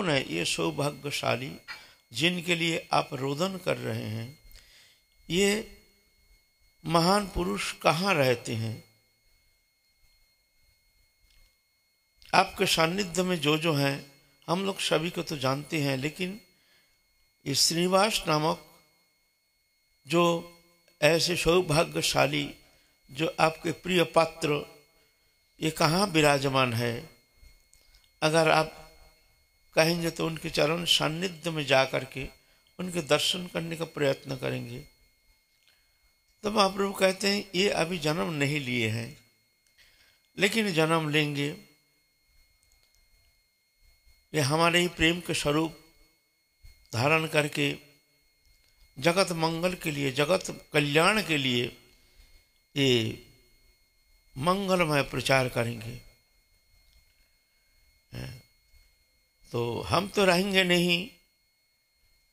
कौन है ये सौभाग्यशाली जिनके लिए आप रोदन कर रहे हैं? ये महान पुरुष कहाँ रहते हैं? आपके सानिध्य में जो हैं हम लोग सभी को तो जानते हैं, लेकिन ये श्रीनिवास नामक जो ऐसे सौभाग्यशाली जो आपके प्रिय पात्र, ये कहाँ विराजमान है? अगर आप कहेंगे तो उनके चरण सानिध्य में जा करके उनके दर्शन करने का प्रयत्न करेंगे। तो महाप्रभु कहते हैं ये अभी जन्म नहीं लिए हैं, लेकिन जन्म लेंगे। ये हमारे ही प्रेम के स्वरूप धारण करके जगत मंगल के लिए, जगत कल्याण के लिए ये मंगलमय प्रचार करेंगे। तो हम तो रहेंगे नहीं,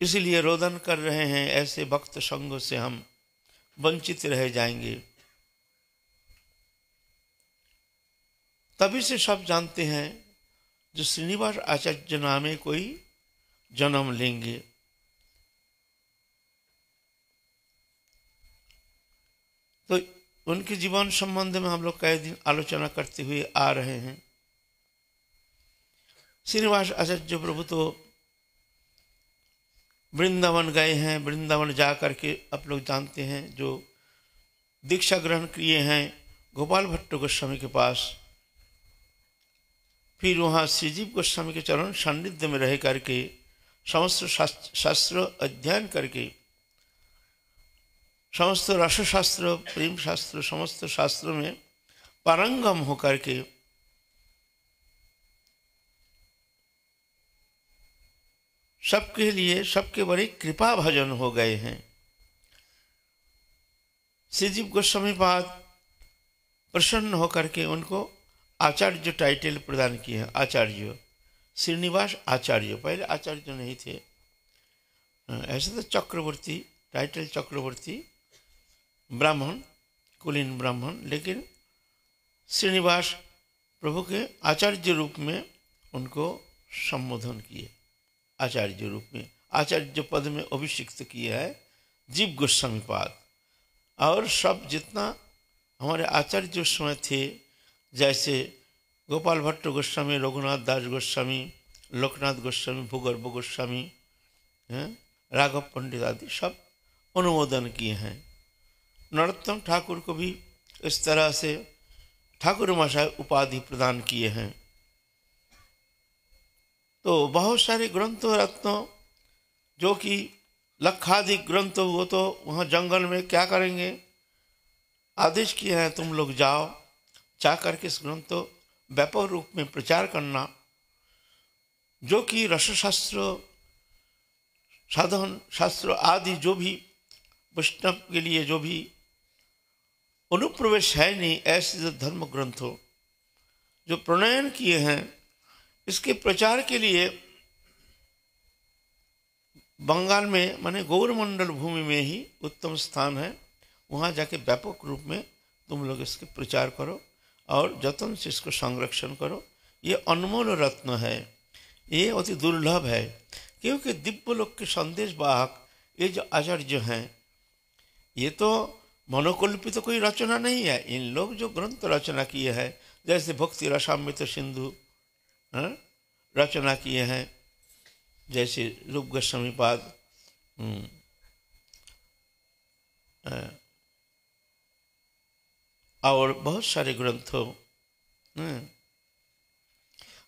इसलिए रोदन कर रहे हैं। ऐसे भक्त संग से हम वंचित रह जाएंगे। तभी से सब जानते हैं जो श्रीनिवास आचार्य नामे कोई जन्म लेंगे। तो उनके जीवन संबंध में हम लोग कई दिन आलोचना करते हुए आ रहे हैं। श्रीनिवास आचार्य प्रभु तो वृंदावन गए हैं। वृंदावन जा करके आप लोग जानते हैं जो दीक्षा ग्रहण किए हैं गोपाल भट्ट गोस्वामी के पास। फिर वहाँ श्रीजीव गोस्वामी के चरण सान्निध्य में रह करके समस्त शास्त्र अध्ययन करके, समस्त रसशास्त्र, प्रेम शास्त्र, समस्त शास्त्र में पारंगम होकर के सबके लिए, सबके बड़े कृपा भजन हो गए हैं। श्रीजीव गोस्वामी पाद प्रसन्न होकर के उनको आचार्य टाइटल प्रदान किए हैं। आचार्य श्रीनिवास आचार्य, पहले आचार्य नहीं थे। ऐसे तो चक्रवर्ती, टाइटल चक्रवर्ती ब्राह्मण, कुलीन ब्राह्मण, लेकिन श्रीनिवास प्रभु के आचार्य रूप में उनको संबोधन किए। आचार्य रूप में, आचार्य पद में अभिषिक्त किया है जीव गोस्वामी पाद। और सब जितना हमारे आचार्य उस समय थे, जैसे गोपाल भट्ट गोस्वामी, रघुनाथ दास गोस्वामी, लोकनाथ गोस्वामी, भूगर्भ गोस्वामी, राघव पंडित आदि सब अनुमोदन किए हैं। नरोत्तम ठाकुर को भी इस तरह से ठाकुर महाशय उपाधि प्रदान किए हैं। तो बहुत सारे ग्रंथ रत्न जो कि लक्षाधिक ग्रंथ, वो तो वहाँ जंगल में क्या करेंगे, आदेश किए हैं तुम लोग जाओ, जा करके इस ग्रंथ व्यापक रूप में प्रचार करना। जो कि रसशास्त्र, साधन शास्त्र आदि जो भी वैष्णव के लिए जो भी अनुप्रवेश है नहीं, ऐसे जो धर्म ग्रंथों जो प्रणयन किए हैं, इसके प्रचार के लिए बंगाल में माने गौरमंडल भूमि में ही उत्तम स्थान है। वहाँ जाके व्यापक रूप में तुम लोग इसके प्रचार करो और जतन से इसको संरक्षण करो। ये अनमोल रत्न है, ये अति दुर्लभ है, क्योंकि दिव्य लोक के संदेश वाहक ये जो आचार्य हैं, ये तो मनोकल्पित तो कोई रचना नहीं है। इन लोग जो ग्रंथ रचना किए हैं, जैसे भक्ति रसामृत सिंधु रचना किए हैं, जैसे रूप गोस्वामी पाद, और बहुत सारे ग्रंथों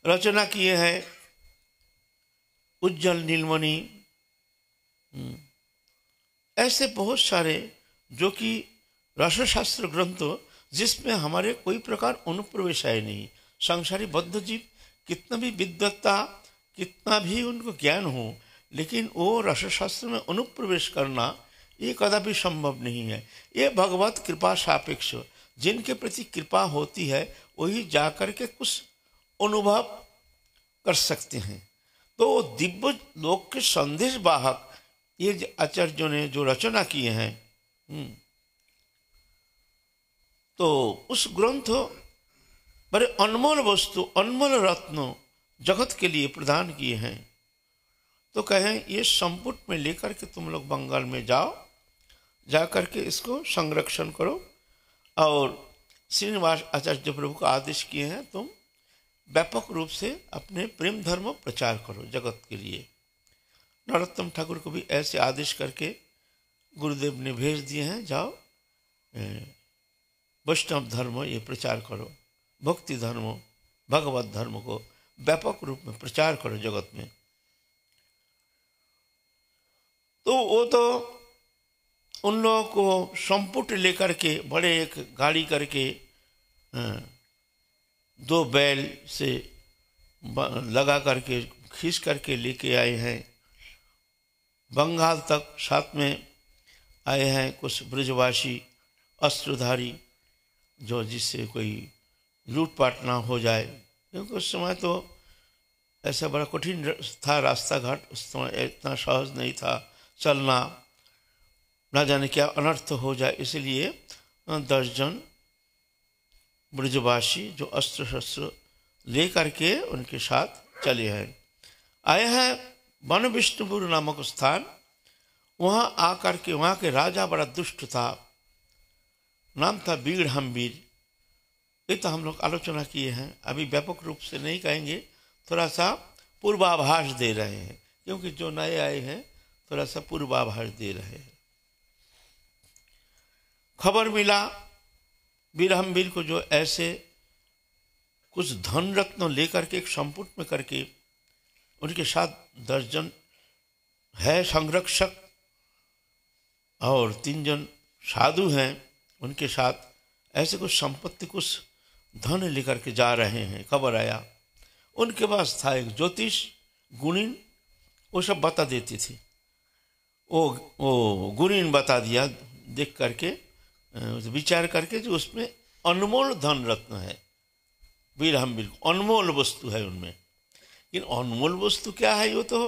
रचना किए हैं। उज्जवल नीलमणि, ऐसे बहुत सारे जो कि रसशास्त्र ग्रंथ जिसमें हमारे कोई प्रकार अनुप्रवेश है नहीं। संसारी बद्ध जीव कितना भी विद्वत्ता, कितना भी उनको ज्ञान हो, लेकिन वो रसशास्त्र में अनुप्रवेश करना ये कदापि संभव नहीं है। ये भगवत कृपा सापेक्ष, जिनके प्रति कृपा होती है वही जाकर के कुछ अनुभव कर सकते हैं। तो दिव्य लोक के संदेश वाहक ये आचार्यों ने जो रचना किए हैं, तो उस ग्रंथ बड़े अनमोल वस्तु, अनमोल रत्न जगत के लिए प्रदान किए हैं। तो कहें ये संपुट में लेकर के तुम लोग बंगाल में जाओ, जा करके इसको संरक्षण करो। और श्रीनिवास आचार्य प्रभु को आदेश किए हैं तुम व्यापक रूप से अपने प्रेम धर्म प्रचार करो जगत के लिए। नरोत्तम ठाकुर को भी ऐसे आदेश करके गुरुदेव ने भेज दिए हैं, जाओ वैष्णव धर्म ये प्रचार करो, भक्ति धर्म भगवत धर्म को व्यापक रूप में प्रचार करो जगत में। तो वो तो उन लोगों को संपुट लेकर के बड़े एक गाड़ी करके 2 बैल से लगा करके खींच करके लेके आए हैं बंगाल तक। साथ में आए हैं कुछ ब्रजवासी अस्त्रधारी, जो जिससे कोई लूटपाट ना हो जाए, क्योंकि उस समय तो ऐसा बड़ा कठिन था रास्ता घाट, उस समय इतना सहज नहीं था चलना, ना जाने क्या अनर्थ हो जाए, इसलिए 10 जन ब्रजवासी जो अस्त्र शस्त्र ले करके उनके साथ चले हैं। आए हैं वन विष्णुपुर नामक स्थान, वहाँ आकर के वहाँ के राजा बड़ा दुष्ट था, नाम था बीड़हम्बीर। ये तो हम लोग आलोचना किए हैं, अभी व्यापक रूप से नहीं कहेंगे, थोड़ा सा पूर्वाभास दे रहे हैं, क्योंकि जो नए आए हैं थोड़ा सा पूर्वाभास दे रहे हैं। खबर मिला बीरहम्बीर को, जो ऐसे कुछ धन रत्न लेकर के एक संपुट में करके उनके साथ 10 जन है संरक्षक और 3 जन साधु हैं उनके साथ, ऐसे कुछ संपत्ति कुछ धन लेकर के जा रहे हैं। खबर आया, उनके पास था एक ज्योतिष गुणिन, वो सब बता देती थी। वो गुणिन बता दिया देख करके, विचार करके, जो उसमें अनमोल धन रत्न है। बीरहम्बीर अनमोल वस्तु है उनमें, लेकिन अनमोल वस्तु क्या है वो तो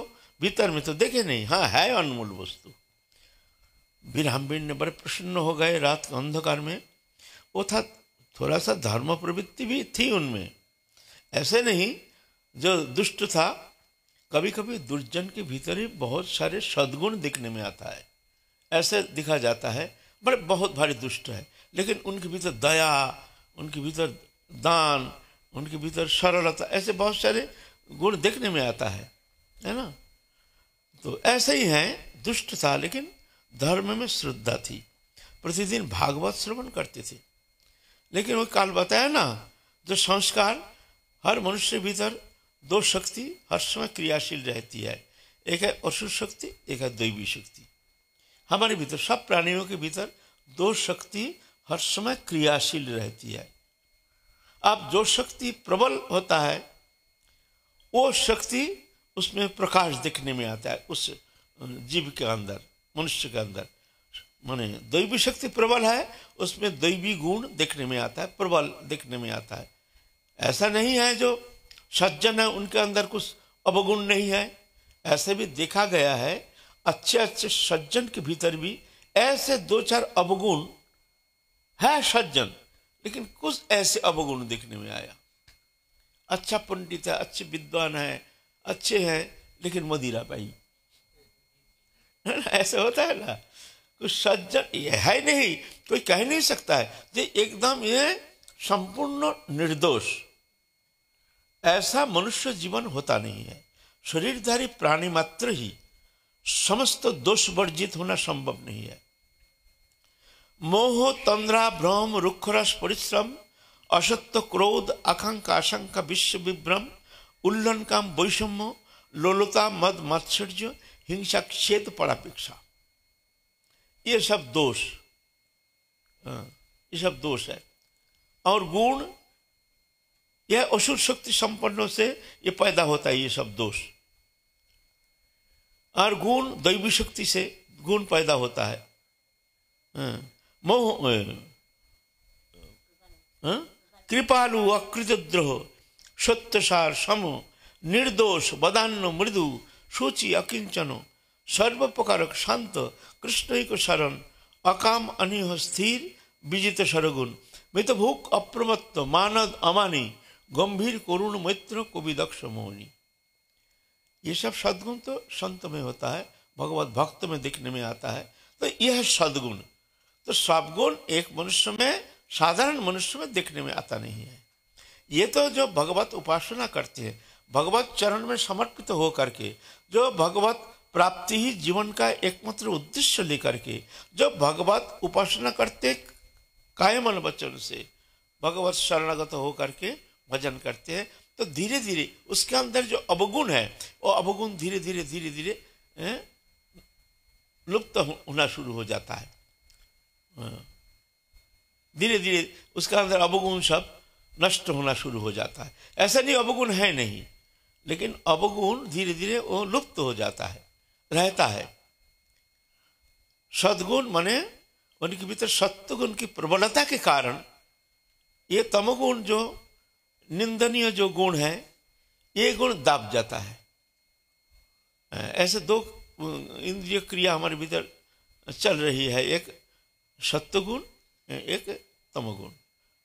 भीतर में तो देखे नहीं, हाँ है अनमोल वस्तु। बीरहम्बीर ने बड़े प्रसन्न हो गए रात के अंधकार में। वो था थोड़ा सा धर्म प्रवृत्ति भी थी उनमें, ऐसे नहीं जो दुष्ट था, कभी कभी दुर्जन के भीतर ही बहुत सारे सद्गुण दिखने में आता है, ऐसे दिखा जाता है बड़े बहुत भारी दुष्ट है, लेकिन उनके भीतर दया, उनके भीतर दान, उनके भीतर सरलता, ऐसे बहुत सारे गुण देखने में आता है ना। तो ऐसे ही हैं, दुष्ट था लेकिन धर्म में श्रद्धा थी, प्रतिदिन भागवत श्रवण करते थे। लेकिन वो काल बताया ना, जो संस्कार हर मनुष्य के भीतर 2 शक्ति हर समय क्रियाशील रहती है, एक है असुर शक्ति, एक है दैवी शक्ति। हमारे भीतर सब प्राणियों के भीतर 2 शक्ति हर समय क्रियाशील रहती है। अब जो शक्ति प्रबल होता है वो शक्ति उसमें प्रकाश दिखने में आता है, उस जीव के अंदर, मनुष्य के अंदर। माने दैवी शक्ति प्रबल है, उसमें दैवी गुण देखने में आता है, प्रबल देखने में आता है। ऐसा नहीं है जो सज्जन है उनके अंदर कुछ अवगुण नहीं है, ऐसे भी देखा गया है। अच्छे अच्छे सज्जन के भीतर भी ऐसे 2-4 अवगुण है सज्जन, लेकिन कुछ ऐसे अवगुण देखने में आया। अच्छा पंडित है, अच्छे विद्वान है, अच्छे हैं, लेकिन मदिरा पाई, ऐसा होता है ना। कुछ सज्जन ये है नहीं, कोई कह नहीं सकता है कि एकदम ये संपूर्ण निर्दोष, ऐसा मनुष्य जीवन होता नहीं है। शरीरधारी प्राणी मात्र ही समस्त दोष वर्जित होना संभव नहीं है। मोह तंद्रा भ्रम रुक्षरस परिश्रम असत्य क्रोध आकांक्षा आशंका विश्व विभ्रम उल्लन काम वैषम्य लोलुता मद मात्सर्य हिंसा क्षेत्र परापेक्षा, ये सब दोष, ये सब दोष है। और गुण यह असुर शक्ति संपन्नों से ये पैदा होता है, ये सब दोष। और गुण दैवी शक्ति से गुण पैदा होता है। मोह कृपालु अकृतद्रोह सत्यसार सम निर्दोष वदान्न मृदु सूचि अकिंचन सर्वप्रकारक शांत कृष्ण शरण अकाम अनिह स्थिर विजित सरगुण मितभूक अप्रमत्त मानद अमानी गंभीर करुण मैत्र कवि दक्ष मोहनी। ये सब सद्गुण तो संत में होता है, भगवत भक्त में दिखने में आता है। तो यह सद्गुण, तो सद्गुण एक मनुष्य में, साधारण मनुष्य में दिखने में आता नहीं है। ये तो जो भगवत उपासना करते हैं, भगवत चरण में समर्पित हो करके, जो भगवत प्राप्ति ही जीवन का एकमात्र उद्देश्य लेकर के, जो भगवत उपासना करते कायमन वचन से, भगवत शरणागत हो करके भजन करते हैं, तो धीरे धीरे उसके अंदर जो अवगुण है, वो अवगुण धीरे धीरे धीरे धीरे लुप्त होना शुरू हो जाता है। धीरे धीरे उसके अंदर अवगुण सब नष्ट होना शुरू हो जाता है। ऐसा नहीं अवगुण है नहीं, लेकिन अवगुण धीरे धीरे वो लुप्त हो जाता है, रहता है। सद्गुण माने उनके भीतर सत्वगुण की प्रबलता के कारण ये तमोगुण जो निंदनीय जो गुण है, ये गुण दाब जाता है। ऐसे दो इंद्रिय क्रिया हमारे भीतर चल रही है, एक सत्वगुण, एक तमोगुण,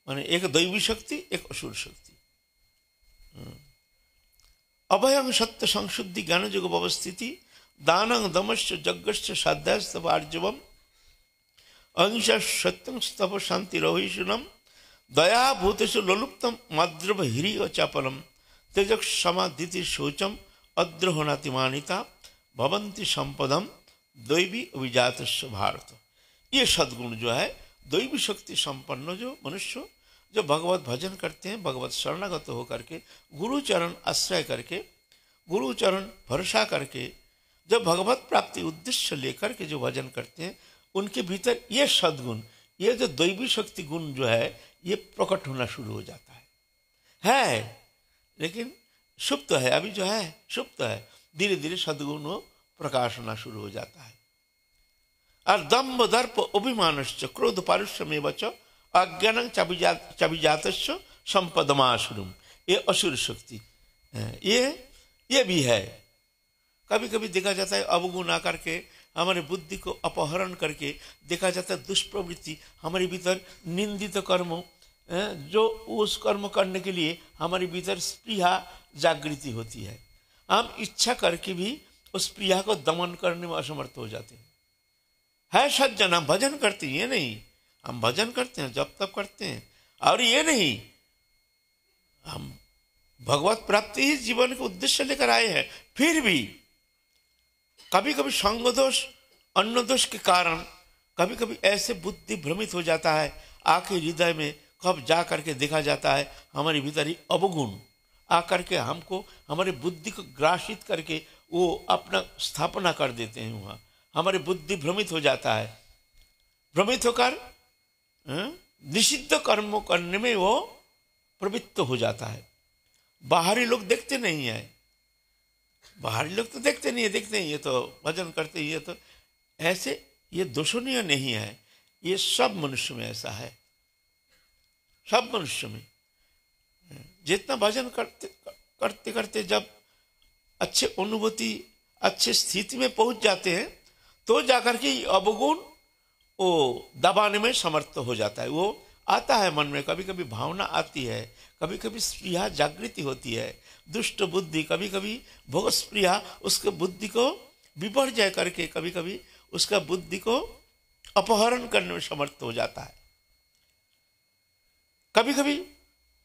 माने एक दैवी शक्ति, एक असुर शक्ति। अभयं सत्य संशुद्धि ज्ञान जोग व्यवस्थिति दानं दमश्च यज्ञश्च साध्यास्तव आर्जवम अहिंसा सत्यं स्तव शांति रहिषुणम दया भूतेषु लोलुप्तम मद्रव हिरी चापलम तेजक समाधिति शौचम अद्रोहणाति मानिता भवंती संपदम दैवी अभिजात भारत। ये सद्गुण जो है, दैवी शक्ति संपन्न जो मनुष्य जो भगवत भजन करते हैं, भगवत शरणागत होकर के, गुरु चरण आश्रय करके, गुरु चरण भरोसा करके, जब भगवत प्राप्ति उद्देश्य लेकर के जो भजन करते हैं, उनके भीतर ये सद्गुण, ये जो दैवी शक्ति गुण जो है, ये प्रकट होना शुरू हो जाता है। लेकिन सुप्त है, अभी जो है सुप्त है, धीरे धीरे सद्गुण वो प्रकाश होना शुरू हो जाता है। और दम्भ दर्प अभिमानश्च क्रोध पारुष्यमेव च अज्ञानं चाभिजातस्य संपदमासुरम, ये असुर शक्ति ये भी है। कभी कभी देखा जाता है अवगुण आकर के हमारे बुद्धि को अपहरण करके, देखा जाता है दुष्प्रवृत्ति हमारे भीतर, निंदित कर्म, जो उस कर्म करने के लिए हमारे भीतर स्पृहा जागृति होती है, हम इच्छा करके भी उस स्पृहा को दमन करने में असमर्थ हो जाते हैं। है सज्जन, हम भजन करते हैं, ये नहीं हम भजन करते हैं, जब तब करते हैं, और ये नहीं हम भगवत प्राप्ति ही जीवन के उद्देश्य लेकर आए हैं, फिर भी कभी कभी संग दोष, अन्न दोष के कारण कभी कभी ऐसे बुद्धि भ्रमित हो जाता है, आके हृदय में कब जा करके देखा जाता है हमारे भीतर ही अवगुण आकर के हमको, हमारे बुद्धि को ग्रासित करके वो अपना स्थापना कर देते हैं। वहाँ हमारी बुद्धि भ्रमित हो जाता है, भ्रमित होकर निषिद्ध कर्म करने में वो प्रवृत्त हो जाता है। बाहरी लोग देखते नहीं है, बाहरी लोग तो देखते नहीं है, देखते हैं ये तो भजन करते, ये तो ऐसे, ये दोषणीय नहीं है, ये सब मनुष्य में ऐसा है। सब मनुष्य में जितना भजन करते करते करते जब अच्छे अनुभूति, अच्छे स्थिति में पहुंच जाते हैं, तो जाकर के अवगुण वो दबाने में समर्थ हो जाता है। वो आता है मन में, कभी कभी भावना आती है, कभी कभी स्पृहा जागृति होती है, दुष्ट बुद्धि, कभी कभी भोग स्पृहा उसके बुद्धि को विपर्जय करके, कभी कभी उसका बुद्धि को अपहरण करने में समर्थ हो जाता है। कभी कभी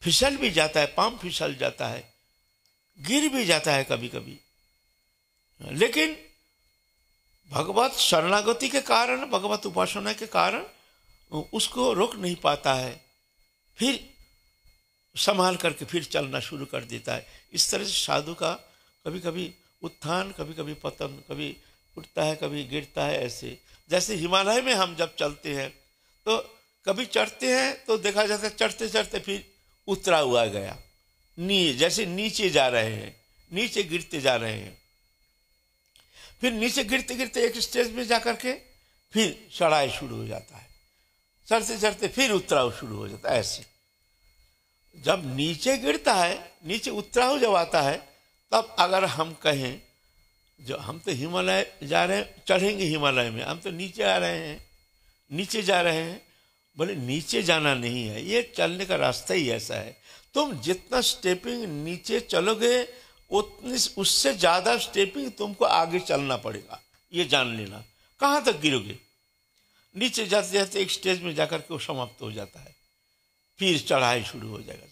फिसल भी जाता है, पांव फिसल जाता है, गिर भी जाता है कभी कभी, लेकिन भगवत शरणागति के कारण, भगवत उपासना के कारण उसको रोक नहीं पाता है, फिर संभाल करके फिर चलना शुरू कर देता है। इस तरह से साधु का कभी कभी उत्थान, कभी कभी पतन, कभी उठता है, कभी गिरता है। ऐसे जैसे हिमालय में हम जब चलते हैं तो कभी चढ़ते हैं तो देखा जाता है चढ़ते चढ़ते फिर उतरा हुआ गया, जैसे नीचे जा रहे हैं, नीचे गिरते जा रहे हैं, फिर नीचे गिरते गिरते एक स्टेज में जाकर के फिर चढ़ाई शुरू हो जाता है, चढ़ते चढ़ते फिर उतराव शुरू हो जाता है। ऐसे जब नीचे गिरता है, नीचे उतराव जब आता है, तब अगर हम कहें जो हम तो हिमालय जा रहे हैं, चढ़ेंगे हिमालय में, हम तो नीचे आ रहे हैं, नीचे जा रहे हैं, बोले नीचे जाना नहीं है, ये चलने का रास्ता ही ऐसा है। तुम जितना स्टेपिंग नीचे चलोगे उतनी उससे ज्यादा स्टेपिंग तुमको आगे चलना पड़ेगा, ये जान लेना। कहाँ तक गिरोगे? नीचे जाते जाते एक स्टेज में जाकर के वो समाप्त हो जाता है, फिर चढ़ाई शुरू हो जाएगा,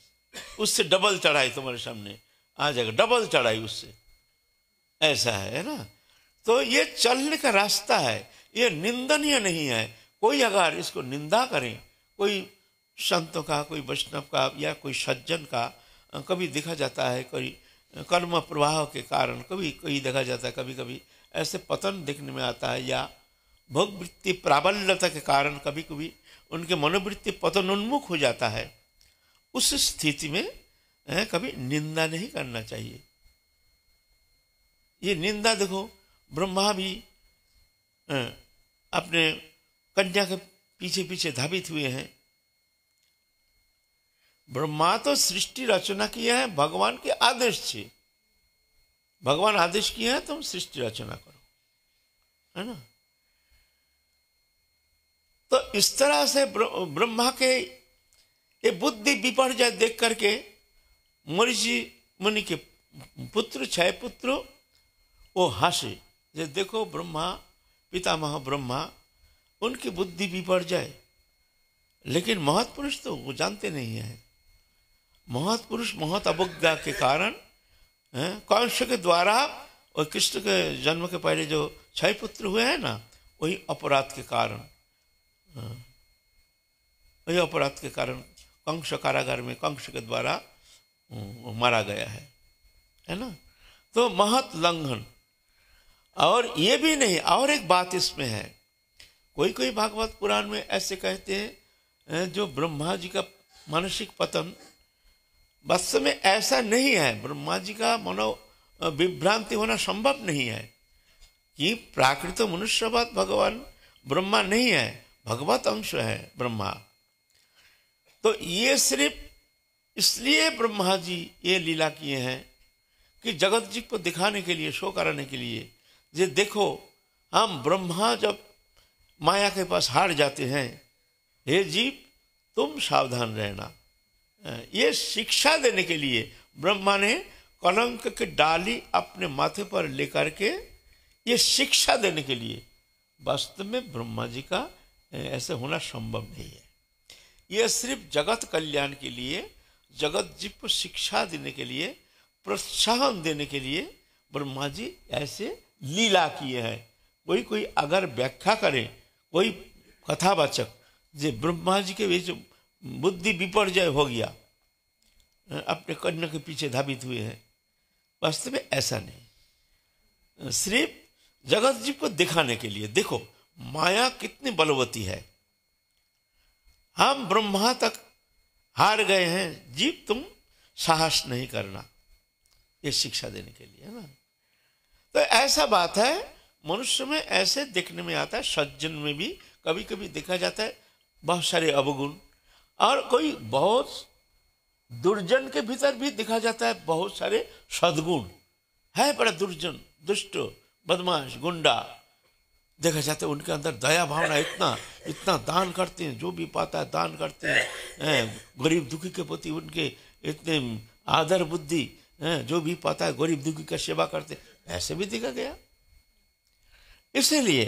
उससे डबल चढ़ाई तुम्हारे सामने आ जाएगा, डबल चढ़ाई उससे। ऐसा है ना? तो ये चलने का रास्ता है, ये निंदनीय नहीं है। कोई अगर इसको निंदा करें, कोई संतों का, कोई वैष्णव का या कोई सज्जन का, कभी देखा जाता है कोई कर्म प्रवाह के कारण कभी कभी देखा जाता है, कभी कभी ऐसे पतन देखने में आता है, या भोगवृत्ति प्राबल्यता के कारण कभी कभी उनके मनोवृत्ति पतनोन्मुख हो जाता है। उस स्थिति में कभी निंदा नहीं करना चाहिए। ये निंदा देखो, ब्रह्मा भी अपने कन्या के पीछे पीछे धावित हुए हैं। ब्रह्मा तो सृष्टि रचना किया है भगवान के आदेश से, भगवान आदेश किए हैं तुम सृष्टि रचना करो, है ना? तो इस तरह से ब्रह्मा के ये बुद्धि विपर्जय देख करके मरीचि मुनि के पुत्र, 6 पुत्र वो हंसे, जे देखो ब्रह्मा, पितामह ब्रह्मा, उनकी बुद्धि विपर्जय। लेकिन महत पुरुष तो वो जानते नहीं है। महत पुरुष महत अवज्ञा के कारण कंस के द्वारा और कृष्ण के जन्म के पहले जो 6 पुत्र हुए हैं ना, वही अपराध के कारण, वही अपराध के कारण कंस कारागार में कंस के द्वारा मारा गया है ना? तो महत लंघन। और ये भी नहीं, और एक बात इसमें है, कोई कोई भागवत पुराण में ऐसे कहते हैं जो ब्रह्मा जी का मानसिक पतन, वास्तव में ऐसा नहीं है। ब्रह्मा जी का मनो विभ्रांति होना संभव नहीं है कि प्राकृत मनुष्यवत भगवान ब्रह्मा नहीं है, भगवत अंश है ब्रह्मा। तो ये सिर्फ इसलिए ब्रह्मा जी ये लीला किए हैं कि जगत जी को दिखाने के लिए, शो कराने के लिए, जे देखो हम ब्रह्मा जब माया के पास हार जाते हैं, हे जीव तुम सावधान रहना। ये शिक्षा देने के लिए ब्रह्मा ने कलंक की डाली अपने माथे पर लेकर के, ये शिक्षा देने के लिए। वास्तव में ब्रह्मा जी का ऐसे होना संभव नहीं है। ये सिर्फ जगत कल्याण के लिए, जगत जीव को शिक्षा देने के लिए, प्रोत्साहन देने के लिए ब्रह्मा जी ऐसे लीला किए हैं। कोई कोई अगर व्याख्या करे, कोई कथावाचक, जे ब्रह्मा जी के बीच बुद्धि विपर्जय हो गया, अपने कन्या के पीछे धावित हुए हैं, वास्तव में ऐसा नहीं, सिर्फ जगत जीव को दिखाने के लिए। देखो माया कितनी बलवती है, हम ब्रह्मा तक हार गए हैं, जीव तुम साहस नहीं करना, ये शिक्षा देने के लिए, है ना? तो ऐसा बात है, मनुष्य में ऐसे देखने में आता है। सज्जन में भी कभी कभी देखा जाता है बहुत सारे अवगुण, और कोई बहुत दुर्जन के भीतर भी देखा जाता है बहुत सारे सद्गुण। है बड़ा दुर्जन, दुष्ट, बदमाश, गुंडा, देखा जाता है उनके अंदर दया भावना, इतना इतना दान करते हैं, जो भी पाता है दान करते हैं, गरीब दुखी के प्रति उनके इतने आदर बुद्धि, जो भी पाता है गरीब दुखी का सेवा करते, ऐसे भी देखा गया। इसलिए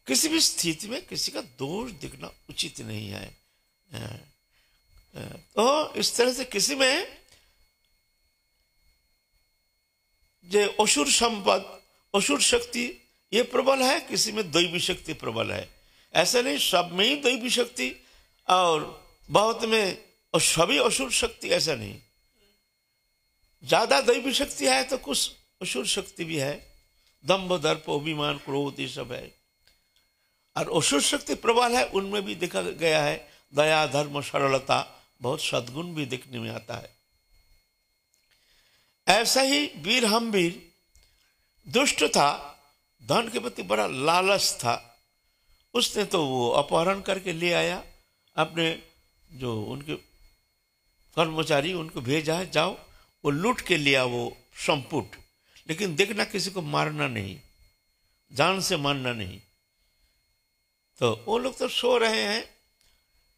किसी भी स्थिति में किसी का दोष दिखना उचित नहीं है। तो इस तरह से किसी में जो असुर संपद, असुर शक्ति ये प्रबल है, किसी में दैवी शक्ति प्रबल है। ऐसा नहीं सब में ही दैवी शक्ति और बहुत में और सभी असुर शक्ति, ऐसा नहीं। ज्यादा दैवी शक्ति है तो कुछ असुर शक्ति भी है, दंभ दर्प अभिमान क्रोध ये सब है। और असुर शक्ति प्रबल है, उनमें भी देखा गया है दया धर्म सरलता, बहुत सद्गुण भी देखने में आता है। ऐसा ही वीर हमवीर दुष्ट था, धन के प्रति बड़ा लालच था, उसने तो वो अपहरण करके ले आया, अपने जो उनके कर्मचारी उनको भेजा है, जाओ वो लूट के लिया वो संपुट, लेकिन देखना किसी को मारना नहीं, जान से मारना नहीं। तो वो लोग तो सो रहे हैं।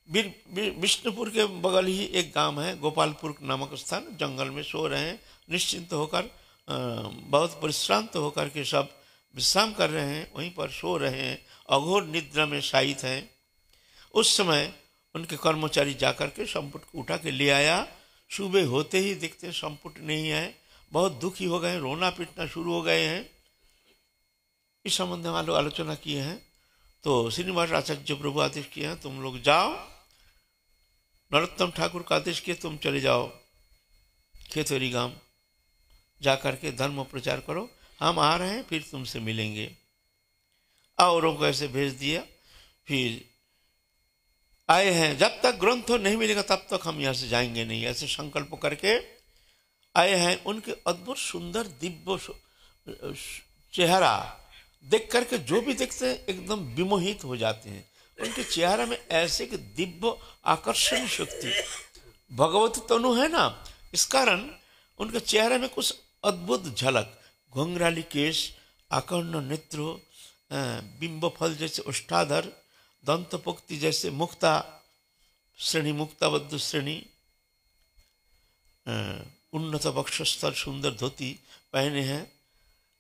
विष्णुपुर के बगल ही एक गांव है, गोपालपुर नामक स्थान, जंगल में सो रहे हैं निश्चिंत होकर, बहुत परिश्रांत होकर के सब विश्राम कर रहे हैं, वहीं पर सो रहे हैं, अघोर निद्रा में शायित हैं। उस समय उनके कर्मचारी जाकर के संपुट को उठा के ले आया। सुबह होते ही देखते हैं संपुट नहीं है, बहुत दुखी हो गए, रोना पीटना शुरू हो गए हैं। इस संबंध में लोग आलोचना किए हैं। तो श्रीनिवास आचार्य प्रभु आदेश किए हैं, तुम लोग जाओ। नरोत्तम ठाकुर का आदेश किए, तुम चले जाओ खेतरी गांव, जाकर के धर्म प्रचार करो, हम आ रहे हैं, फिर तुमसे मिलेंगे। औरों को ऐसे भेज दिया। फिर आए हैं, जब तक ग्रंथ नहीं मिलेगा तब तक हम यहाँ से जाएंगे नहीं, ऐसे संकल्प करके आए हैं। उनके अद्भुत सुंदर दिव्य चेहरा देख करके जो भी देखते हैं एकदम विमोहित हो जाते हैं। उनके चेहरे में ऐसे कि दिव्य आकर्षण शक्ति, भगवत तनु है ना, इस कारण उनके चेहरे में कुछ अद्भुत झलक, घुंघराली केश, आकर्ण नेत्र, बिंब फल जैसे उष्टाधर, दंतपोक्ति जैसे मुक्ता श्रेणी, मुक्ताबद्ध श्रेणी, उन्नत वक्षस्थल, सुंदर धोती पहने हैं।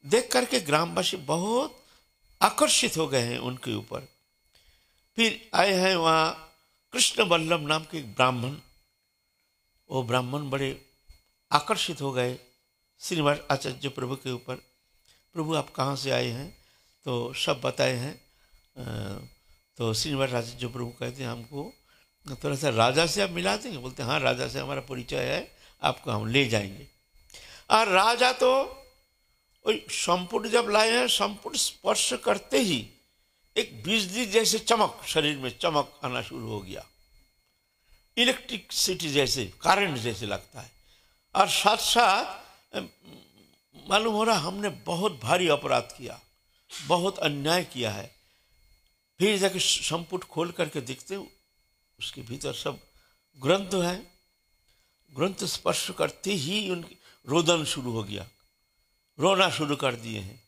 देख करके ग्रामवासी बहुत आकर्षित हो गए हैं उनके ऊपर। फिर आए हैं वहाँ कृष्ण वल्लभ नाम के एक ब्राह्मण, वो ब्राह्मण बड़े आकर्षित हो गए श्रीनिवास आचार्य प्रभु के ऊपर। प्रभु आप कहाँ से आए हैं? तो सब बताए हैं। तो श्रीनिवास आचार्य प्रभु कहते हैं हमको थोड़ा सा राजा से आप मिला देंगे? बोलते हैं हाँ, राजा से हमारा परिचय है, आपको हम ले जाएंगे। और राजा तो संपुट जब लाए हैं, संपुट स्पर्श करते ही एक बिजली जैसे चमक, शरीर में चमक आना शुरू हो गया, इलेक्ट्रिसिटी जैसे, करंट जैसे लगता है। और साथ साथ मालूम हो रहा हमने बहुत भारी अपराध किया, बहुत अन्याय किया है। फिर जाके संपुट खोल करके देखते उसके भीतर सब ग्रंथ है। ग्रंथ स्पर्श करते ही उनकी रोदन शुरू हो गया, रोना शुरू कर दिए हैं।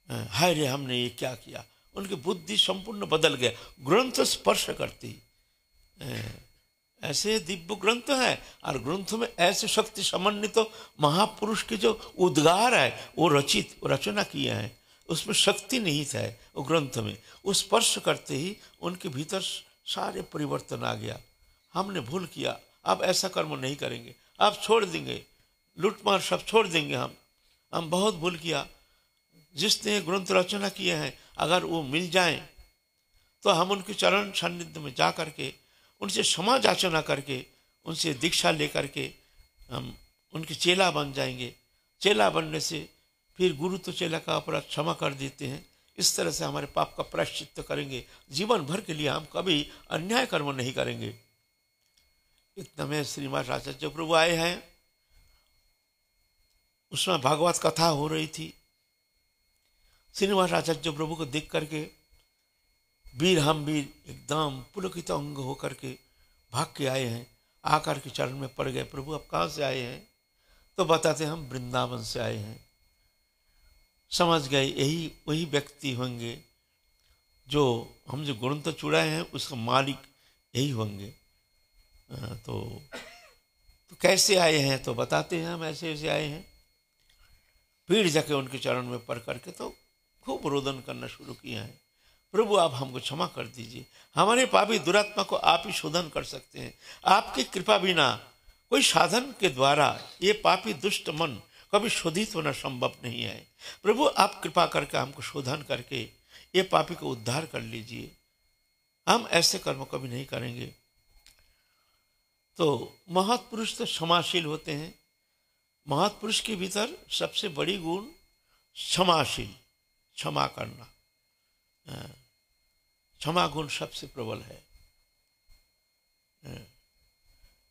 हाय रे, हमने ये क्या किया। उनकी बुद्धि संपूर्ण बदल गया ग्रंथ स्पर्श करते ही। ऐसे दिव्य ग्रंथ है और ग्रंथ में ऐसे शक्ति समन्वित तो महापुरुष के जो उद्गार है वो रचना किए हैं, उसमें शक्ति नहीं था वो ग्रंथ में। वो स्पर्श करते ही उनके भीतर सारे परिवर्तन आ गया। हमने भूल किया, अब ऐसा कर्म नहीं करेंगे, अब छोड़ देंगे, लूटमार सब छोड़ देंगे, हम बहुत भूल किया। जिसने ग्रंथ रचना किए हैं अगर वो मिल जाएं तो हम उनके चरण सान्निध्य में जा करके उनसे क्षमा याचना करके उनसे दीक्षा लेकर के हम उनके चेला बन जाएंगे। चेला बनने से फिर गुरु तो चेला का अपराध क्षमा कर देते हैं। इस तरह से हमारे पाप का प्रायश्चित्त करेंगे, जीवन भर के लिए हम कभी अन्याय कर्म नहीं करेंगे। इतना में श्रीनिवास आचार्य प्रभु आए हैं। उसमें भागवत कथा हो रही थी। श्रीनिवास आचार्य प्रभु को देख करके वीर हम वीर एकदम पुलकित अंग होकर के भाग के आए हैं, आकर के चरण में पड़ गए। प्रभु आप कहाँ से आए हैं? तो बताते हम वृंदावन से आए हैं। समझ गए यही वही व्यक्ति होंगे जो हम जो ग्रंथ चुराए हैं उसका मालिक यही होंगे। तो कैसे आए हैं? तो बताते हैं हम ऐसे ऐसे आए हैं। फिर जाके उनके चरण में पड़ करके तो खूब रोदन करना शुरू किया है। प्रभु आप हमको क्षमा कर दीजिए, हमारे पापी दुरात्मा को आप ही शोधन कर सकते हैं। आपकी कृपा बिना कोई साधन के द्वारा ये पापी दुष्ट मन कभी शोधित होना संभव नहीं है। प्रभु आप कृपा करके हमको शोधन करके ये पापी को उद्धार कर लीजिए, हम ऐसे कर्म कभी नहीं करेंगे। तो महत्पुरुष तो क्षमाशील होते हैं। महत्पुरुष के भीतर सबसे बड़ी गुण क्षमाशील, क्षमा करना, क्षमा गुण सबसे प्रबल है।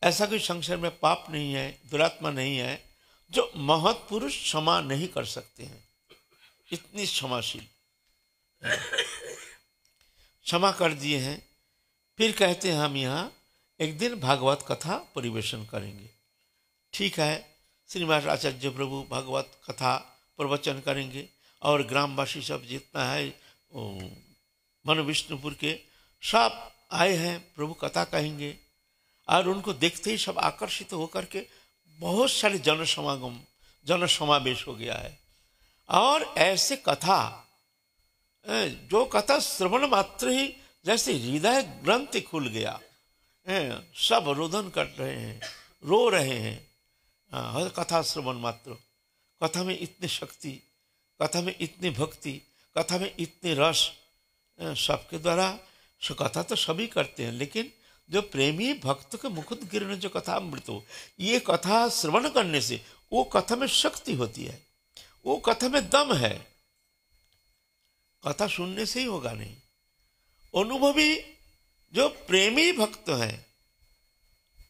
ऐसा कोई संसार में पाप नहीं है, दुरात्मा नहीं है जो महत्पुरुष क्षमा नहीं कर सकते हैं। इतनी क्षमाशील, क्षमा कर दिए हैं। फिर कहते हैं हम यहाँ एक दिन भागवत कथा परिवेशन करेंगे। ठीक है, श्रीनिवास आचार्य प्रभु भागवत कथा प्रवचन करेंगे और ग्रामवासी सब जितना है मन विष्णुपुर के सब आए हैं, प्रभु कथा कहेंगे और उनको देखते ही सब आकर्षित होकर के बहुत सारे जन समागम, जन समावेश हो गया है। और ऐसे कथा, जो कथा श्रवण मात्र ही जैसे हृदय ग्रंथि खुल गया, सब रोदन कर रहे हैं, रो रहे हैं। कथा श्रवण मात्र, कथा में इतनी शक्ति, कथा में इतनी भक्ति, कथा में इतने रस, सबके द्वारा कथा तो सभी करते हैं, लेकिन जो प्रेमी भक्त के मुकुट गिरने जो कथा अमृत हो, ये कथा श्रवण करने से वो कथा में शक्ति होती है, वो कथा में दम है। कथा सुनने से ही होगा नहीं। अनुभवी जो प्रेमी भक्त हैं,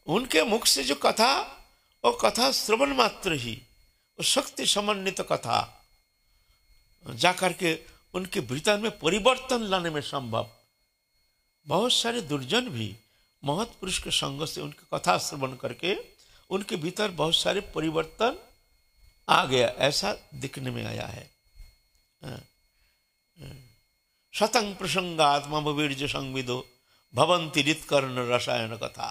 उनके मुख से जो कथा, और कथा श्रवण मात्र ही वो शक्ति समन्वित कथा जाकर के उनके भीतर में परिवर्तन लाने में संभव। बहुत सारे दुर्जन भी महत् पुरुष के संग से उनकी कथा श्रवण करके उनके भीतर बहुत सारे परिवर्तन आ गया, ऐसा दिखने में आया है। शतं प्रसंगात्मा वीर्य संविदो भवंति रितकर्ण रसायन कथा,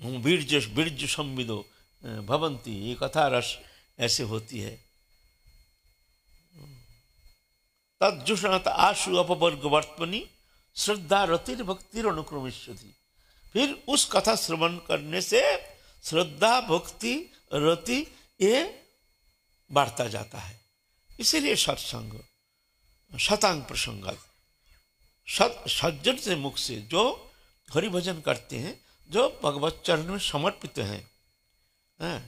वीर्य संविदो भवंती, ये कथा रस ऐसे होती है। तज्जुषणत आशु अपवर्ग वर्तमनी श्रद्धा रतिर भक्तिर अनुक्रमिष्यति। फिर उस कथा श्रवण करने से श्रद्धा भक्ति रति ये बढ़ता जाता है। इसीलिए सत्संग शतांग प्रसंग, सज्जन से मुख से जो हरि भजन करते हैं, जो भगवत चरण में समर्पित हैं,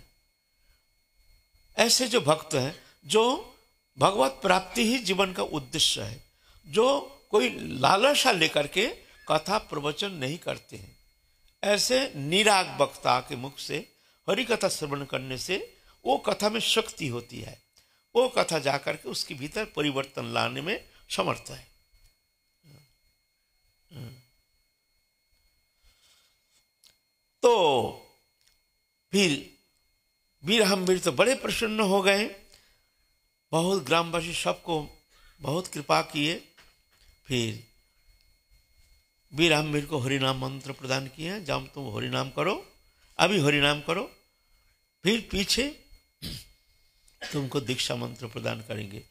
ऐसे जो भक्त हैं, जो भगवत प्राप्ति ही जीवन का उद्देश्य है, जो कोई लालसा लेकर के कथा प्रवचन नहीं करते हैं, ऐसे निराग वक्ता के मुख से हरि कथा श्रवण करने से वो कथा में शक्ति होती है, वो कथा जाकर के उसके भीतर परिवर्तन लाने में समर्थ है। तो फिर वीर तो बड़े प्रसन्न हो गए, बहुत ग्रामवासी सबको बहुत कृपा किए। फिर वीर को हरिनाम मंत्र प्रदान किए, जब तुम हरिनाम करो, अभी हरिनाम करो, फिर पीछे तुमको दीक्षा मंत्र प्रदान करेंगे।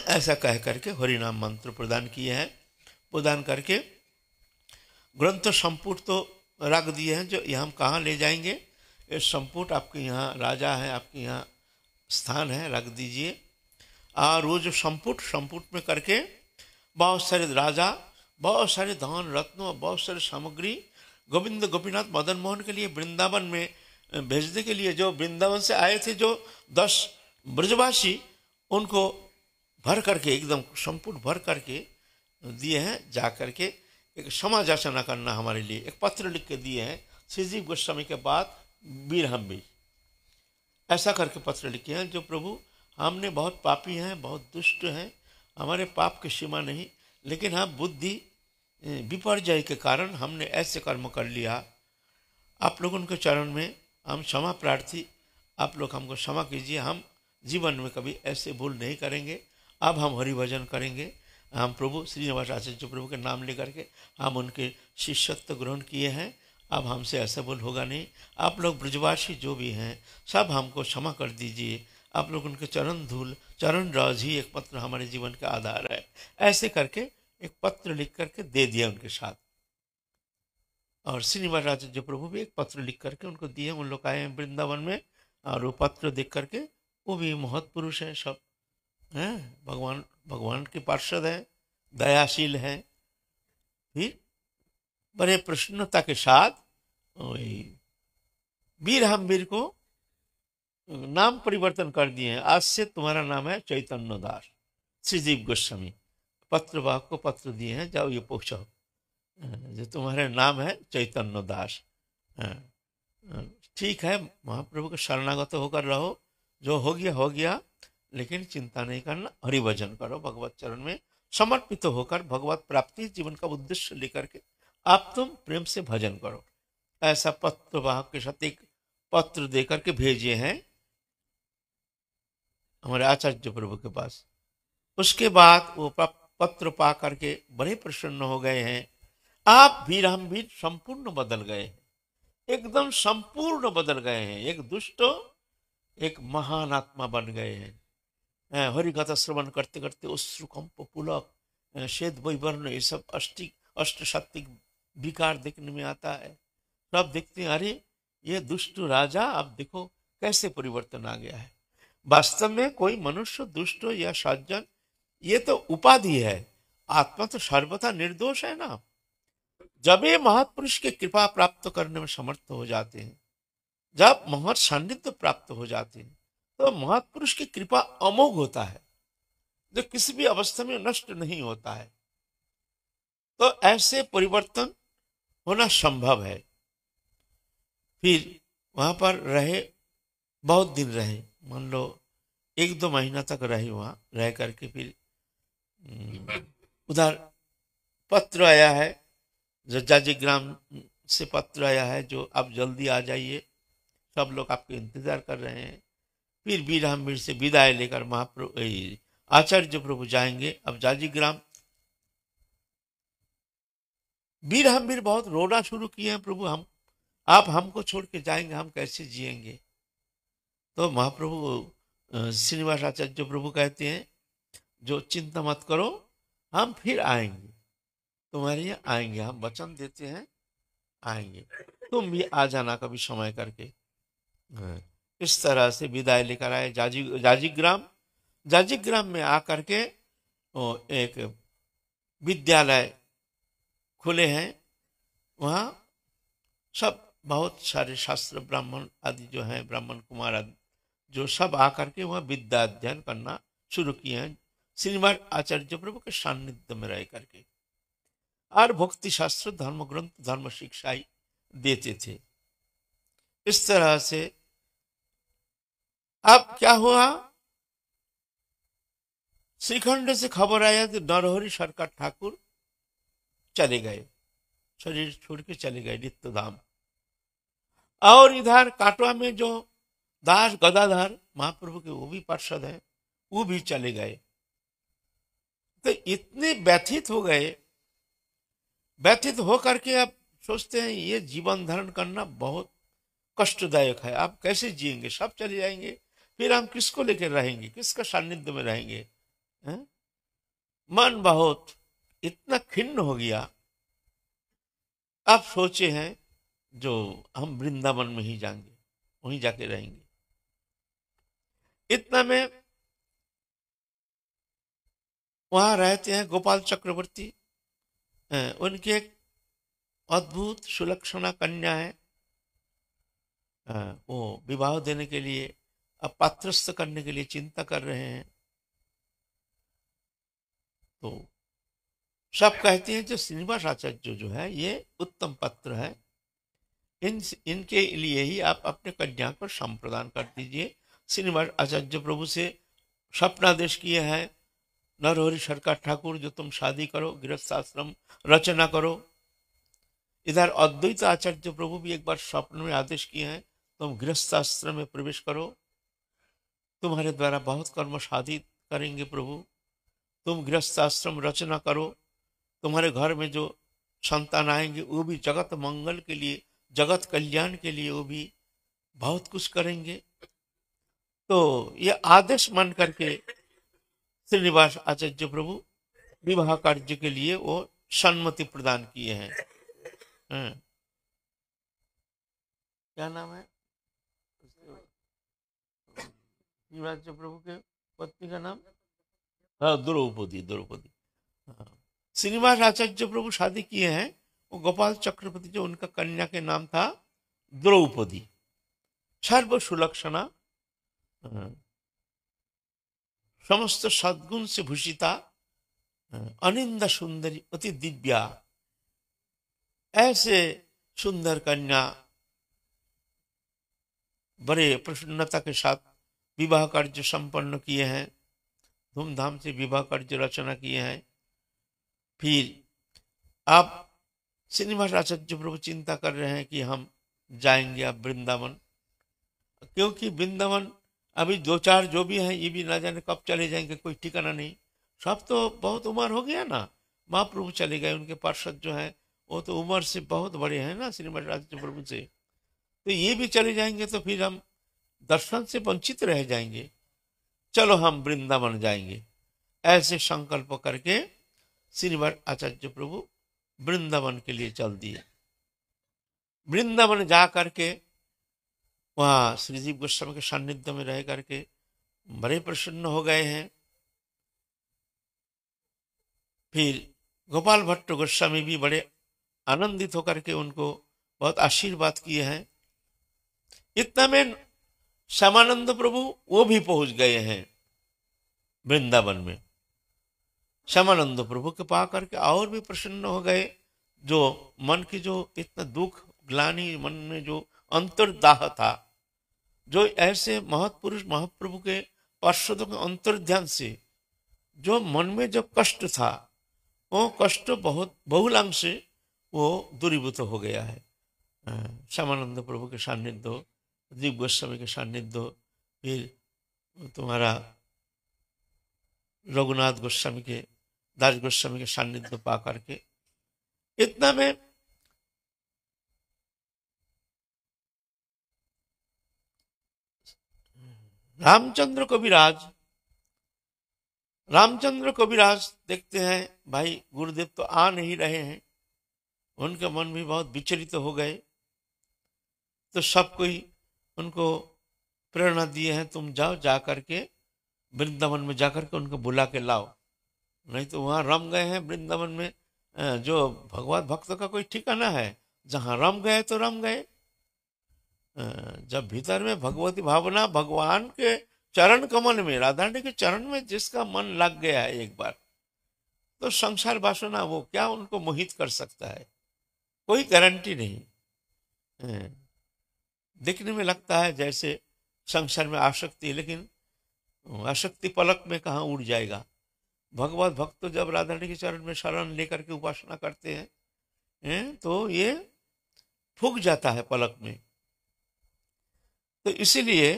ऐसा कह करके हरिनाम मंत्र प्रदान किए हैं। प्रदान करके ग्रंथ संपुट तो रख दिए हैं, जो यहाँ हम कहाँ ले जाएंगे, ये संपुट आपके यहाँ राजा है, आपके यहाँ स्थान है, रख दीजिए। और वो जो संपुट में करके बहुत सारे राजा, बहुत सारे धन रत्न और बहुत सारे सामग्री गोविंद गोपीनाथ मदन मोहन के लिए वृंदावन में भेजने के लिए, जो वृंदावन से आए थे जो 10 ब्रजवासी, उनको भर करके एकदम संपुट भर करके दिए हैं। जा करके एक क्षमा याचना करना हमारे लिए एक पत्र लिख के दिए हैं। श्रीजीव गोस्वामी के बाद वीर ऐसा करके पत्र लिखे हैं, जो प्रभु हमने बहुत पापी हैं, बहुत दुष्ट हैं, हमारे पाप की सीमा नहीं, लेकिन हम बुद्धि विपर्जय के कारण हमने ऐसे कर्म कर लिया। आप लोग उनके चरण में हम क्षमा प्रार्थी, आप लोग हमको क्षमा कीजिए, हम जीवन में कभी ऐसे भूल नहीं करेंगे। अब हम हरि भजन करेंगे। हम प्रभु श्रीनिवास आचार्य प्रभु के नाम लेकर के हम उनके शिष्यत्व ग्रहण किए हैं। अब हमसे ऐसा भूल होगा नहीं। आप लोग ब्रजवासी जो भी हैं सब हमको क्षमा कर दीजिए। आप लोग उनके चरण राज ही एक पत्र हमारे जीवन का आधार है। ऐसे करके एक पत्र लिख करके दे दिया उनके साथ। और श्रीनिवास आचार्य प्रभु भी एक पत्र लिख करके उनको दिए। उन लोग आए हैं वृंदावन में, और वो पत्र देख करके, वो भी महत् पुरुष हैं, सब हैं, भगवान के पार्षद हैं, दयाशील हैं। फिर बड़े प्रसन्नता के साथ वीर को नाम परिवर्तन कर दिए हैं। आज से तुम्हारा नाम है चैतन्य दास। श्रीजीव गोस्वामी पत्रवाहक को पत्र दिए हैं, जाओ ये पूछो जो तुम्हारे नाम है चैतन्य दास। ठीक है, महाप्रभु के शरणागत होकर रहो, जो हो गया, लेकिन चिंता नहीं करना, हरि भजन करो, भगवत चरण में समर्पित होकर भगवत प्राप्ति जीवन का उद्देश्य लेकर के आप तुम प्रेम से भजन करो। ऐसा पत्रवाहक के साथ एक पत्र देकर के भेजे हैं हमारे आचार्य प्रभु के पास। उसके बाद वो पत्र पा करके बड़े प्रसन्न हो गए हैं। आप भी हम भी संपूर्ण बदल गए हैं। एकदम संपूर्ण बदल गए हैं। एक दुष्ट एक महान आत्मा बन गए हैं। हरिकथा श्रवण करते करते अश्रुकंप पुलक श्वेत वैवर्ण ये सब अष्ट सात्विक विकार देखने में आता है। तो आप देखते हैं अरे ये दुष्ट राजा, आप देखो कैसे परिवर्तन आ गया है। वास्तव में कोई मनुष्य दुष्ट या सज्जन ये तो उपाधि है, आत्मा तो सर्वथा निर्दोष है ना। जब ये महापुरुष की कृपा प्राप्त करने में समर्थ हो जाते हैं, जब महत् सान्निध्य प्राप्त हो जाते हैं, तो महापुरुष की कृपा अमोघ होता है, जो किसी भी अवस्था में नष्ट नहीं होता है। तो ऐसे परिवर्तन होना संभव है। फिर वहां पर रहे, बहुत दिन रहे, मान लो 1-2 महीना तक रहे। वहां रह करके फिर उधर पत्र आया है, जो जाजीग्राम से पत्र आया है, जो आप जल्दी आ जाइए, सब लोग आपके इंतजार कर रहे हैं। फिर बीरहमवीर से विदाई लेकर महाप्रभु आचार्य प्रभु जाएंगे अब जाजीग्राम। बीरहमवीर बहुत रोना शुरू किए हैं, प्रभु आप हमको छोड़ के जाएंगे, हम कैसे जिएंगे। तो महाप्रभु श्रीनिवास आचार्य प्रभु कहते हैं जो चिंता मत करो, हम फिर आएंगे, तुम्हारे यहाँ आएंगे, हम वचन देते हैं आएंगे, तुम भी आ जाना कभी समय करके। इस तरह से विदाई लेकर आए जाजीग्राम। जाजीग्राम में आकर के एक विद्यालय खुले हैं। वहाँ सब बहुत सारे शास्त्र ब्राह्मण आदि जो हैं, ब्राह्मण कुमार आदि जो सब आकर के वहाँ विद्या अध्ययन करना शुरू किए हैं, श्रीनिवास आचार्य प्रभु के सान्निध्य में रह करके। और भक्ति शास्त्र, धर्म ग्रंथ, धर्म शिक्षाई देते थे। इस तरह से अब क्या हुआ, श्रीखंड से खबर आया कि नरहरि सरकार ठाकुर चले गए, शरीर छोड़ के चले गए नित्य धाम। और इधर काटवा में जो दास गदाधर महाप्रभु के वो भी पार्षद हैं, वो भी चले गए। तो इतने व्यथित हो गए, व्यथित हो करके अब सोचते हैं ये जीवन धारण करना बहुत कष्टदायक है, आप कैसे जिएंगे, सब चले जाएंगे, फिर हम किसको लेकर रहेंगे, किसका सानिध्य में रहेंगे। है? मन बहुत इतना खिन्न हो गया। अब सोचे हैं जो हम वृंदावन में ही जाएंगे, वहीं जाके रहेंगे। इतना में वहां रहते हैं गोपाल चक्रवर्ती, उनकी एक अद्भुत सुलक्षणा कन्या है। वो विवाह देने के लिए, अब पात्रस्थ करने के लिए चिंता कर रहे हैं। तो सब कहते हैं जो श्रीनिवास आचार्य जो है ये उत्तम पात्र है, इनके लिए ही आप अपने कन्या को संप्रदान कर दीजिए। श्रीनिवास आचार्य प्रभु से स्वप्नादेश किए हैं, नरहरि सरकार ठाकुर जो तुम शादी करो, गृहस्थाश्रम रचना करो। इधर अद्वैत आचार्य प्रभु भी एक बार स्वप्न में आदेश किए हैं, तुम गृहस्थाश्रम में प्रवेश करो, तुम्हारे द्वारा बहुत कर्म साधित करेंगे प्रभु, तुम गृहस्थाश्रम रचना करो, तुम्हारे घर में जो संतान आएंगे वो भी जगत मंगल के लिए, जगत कल्याण के लिए वो भी बहुत कुछ करेंगे। तो ये आदेश मान करके श्रीनिवास आचार्य प्रभु विवाह कार्य के लिए वो सम्मति प्रदान किए हैं। क्या नाम है श्रीनिवास प्रभु के पत्नी का नाम? हाँ, द्रौपदी। द्रौपदी। श्रीनिवास आचार्य प्रभु शादी किए हैं, वो गोपाल चक्रवर्ती जो उनका कन्या के नाम था द्रौपदी। सर्व सुलक्षणा, समस्त सद्गुण से भूषिता, अनिंद सुंदरी, अति दिव्या, ऐसे सुंदर कन्या बड़े प्रसन्नता के साथ विवाह कार्य संपन्न किए हैं, धूमधाम से विवाह कार्य रचना किए हैं। फिर आप श्रीनिवास आचार्य प्रभु चिंता कर रहे हैं कि हम जाएंगे अब वृंदावन, क्योंकि वृंदावन अभी 2-4 जो भी हैं ये भी ना जाने कब चले जाएंगे, कोई ठिकाना नहीं। सब तो बहुत उम्र हो गया ना, महाप्रभु चले गए, उनके पार्षद जो हैं वो तो उम्र से बहुत बड़े हैं ना श्रीनिवास आचार्य प्रभु से। तो ये भी चले जाएंगे तो फिर हम दर्शन से वंचित रह जाएंगे, चलो हम वृंदावन जाएंगे। ऐसे संकल्प करके श्रीनिवास आचार्य प्रभु वृंदावन के लिए चल दिए। वृंदावन जा करके वहां श्रीजीव गोस्वामी के सानिध्य में रह करके बड़े प्रसन्न हो गए हैं। फिर गोपाल भट्ट गोस्वामी भी बड़े आनंदित होकर के उनको बहुत आशीर्वाद किए हैं। इतना में श्यामानंद प्रभु वो भी पहुंच गए हैं वृंदावन में। श्यामानंद प्रभु के पा करके और भी प्रसन्न हो गए। जो मन की जो इतना दुख ग्लानि, मन में जो अंतर्दाह था, जो ऐसे महत्पुरुष महाप्रभु के पार्षदों के अंतर ध्यान से जो मन में जो कष्ट था, वो कष्ट बहुत बहुलांश से वो दूरीभूत हो गया है। श्यामानंद प्रभु के सान्निध्य, जीव गोस्वामी के सान्निध्य, फिर तुम्हारा रघुनाथ गोस्वामी के, दास गोस्वामी के सान्निध्य पा करके इतना में रामचंद्र कविराज देखते हैं भाई गुरुदेव तो आ नहीं रहे हैं, उनके मन भी बहुत विचलित हो गए। तो सब कोई उनको प्रेरणा दिए हैं, तुम जाओ, जा करके वृंदावन में जाकर के उनको बुला के लाओ, नहीं तो वहां रम गए हैं वृंदावन में। जो भगवत भक्तों का कोई ठिकाना है, जहां रम गए तो रम गए। जब भीतर में भगवती भावना, भगवान के चरण कमल में, राधा रानी के चरण में जिसका मन लग गया है एक बार, तो संसार वासना वो क्या उनको मोहित कर सकता है, कोई गारंटी नहीं। दिखने में लगता है जैसे संसार में आसक्ति, लेकिन आसक्ति पलक में कहाँ उड़ जाएगा। भगवत भक्त जब राधा रानी के चरण में शरण लेकर के उपासना करते हैं तो ये फूक जाता है पलक में। तो इसीलिए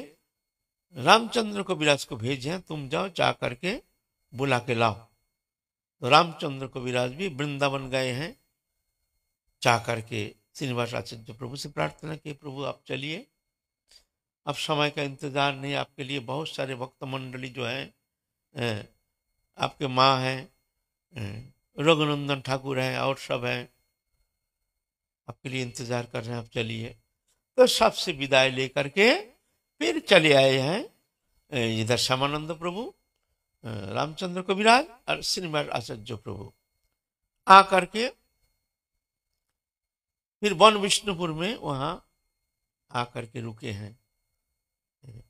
रामचंद्र को विराज को भेजे, तुम जाओ, जा करके बुला के लाओ। तो रामचंद्र को विराज भी वृंदावन गए हैं। जा करके श्रीनिवास आचार्य प्रभु से प्रार्थना की, प्रभु आप चलिए, अब समय का इंतजार नहीं, आपके लिए बहुत सारे भक्त मंडली जो हैं, आपके माँ हैं, रघुनंदन ठाकुर हैं, और सब हैं, आपके लिए इंतजार कर रहे हैं, आप चलिए। तो सबसे विदाई लेकर के फिर चले आए हैं इधर श्यामानंद प्रभु, रामचंद्र को विराज और श्रीनिवास आचार्य प्रभु आकर के फिर वन विष्णुपुर में वहां आकर के रुके हैं।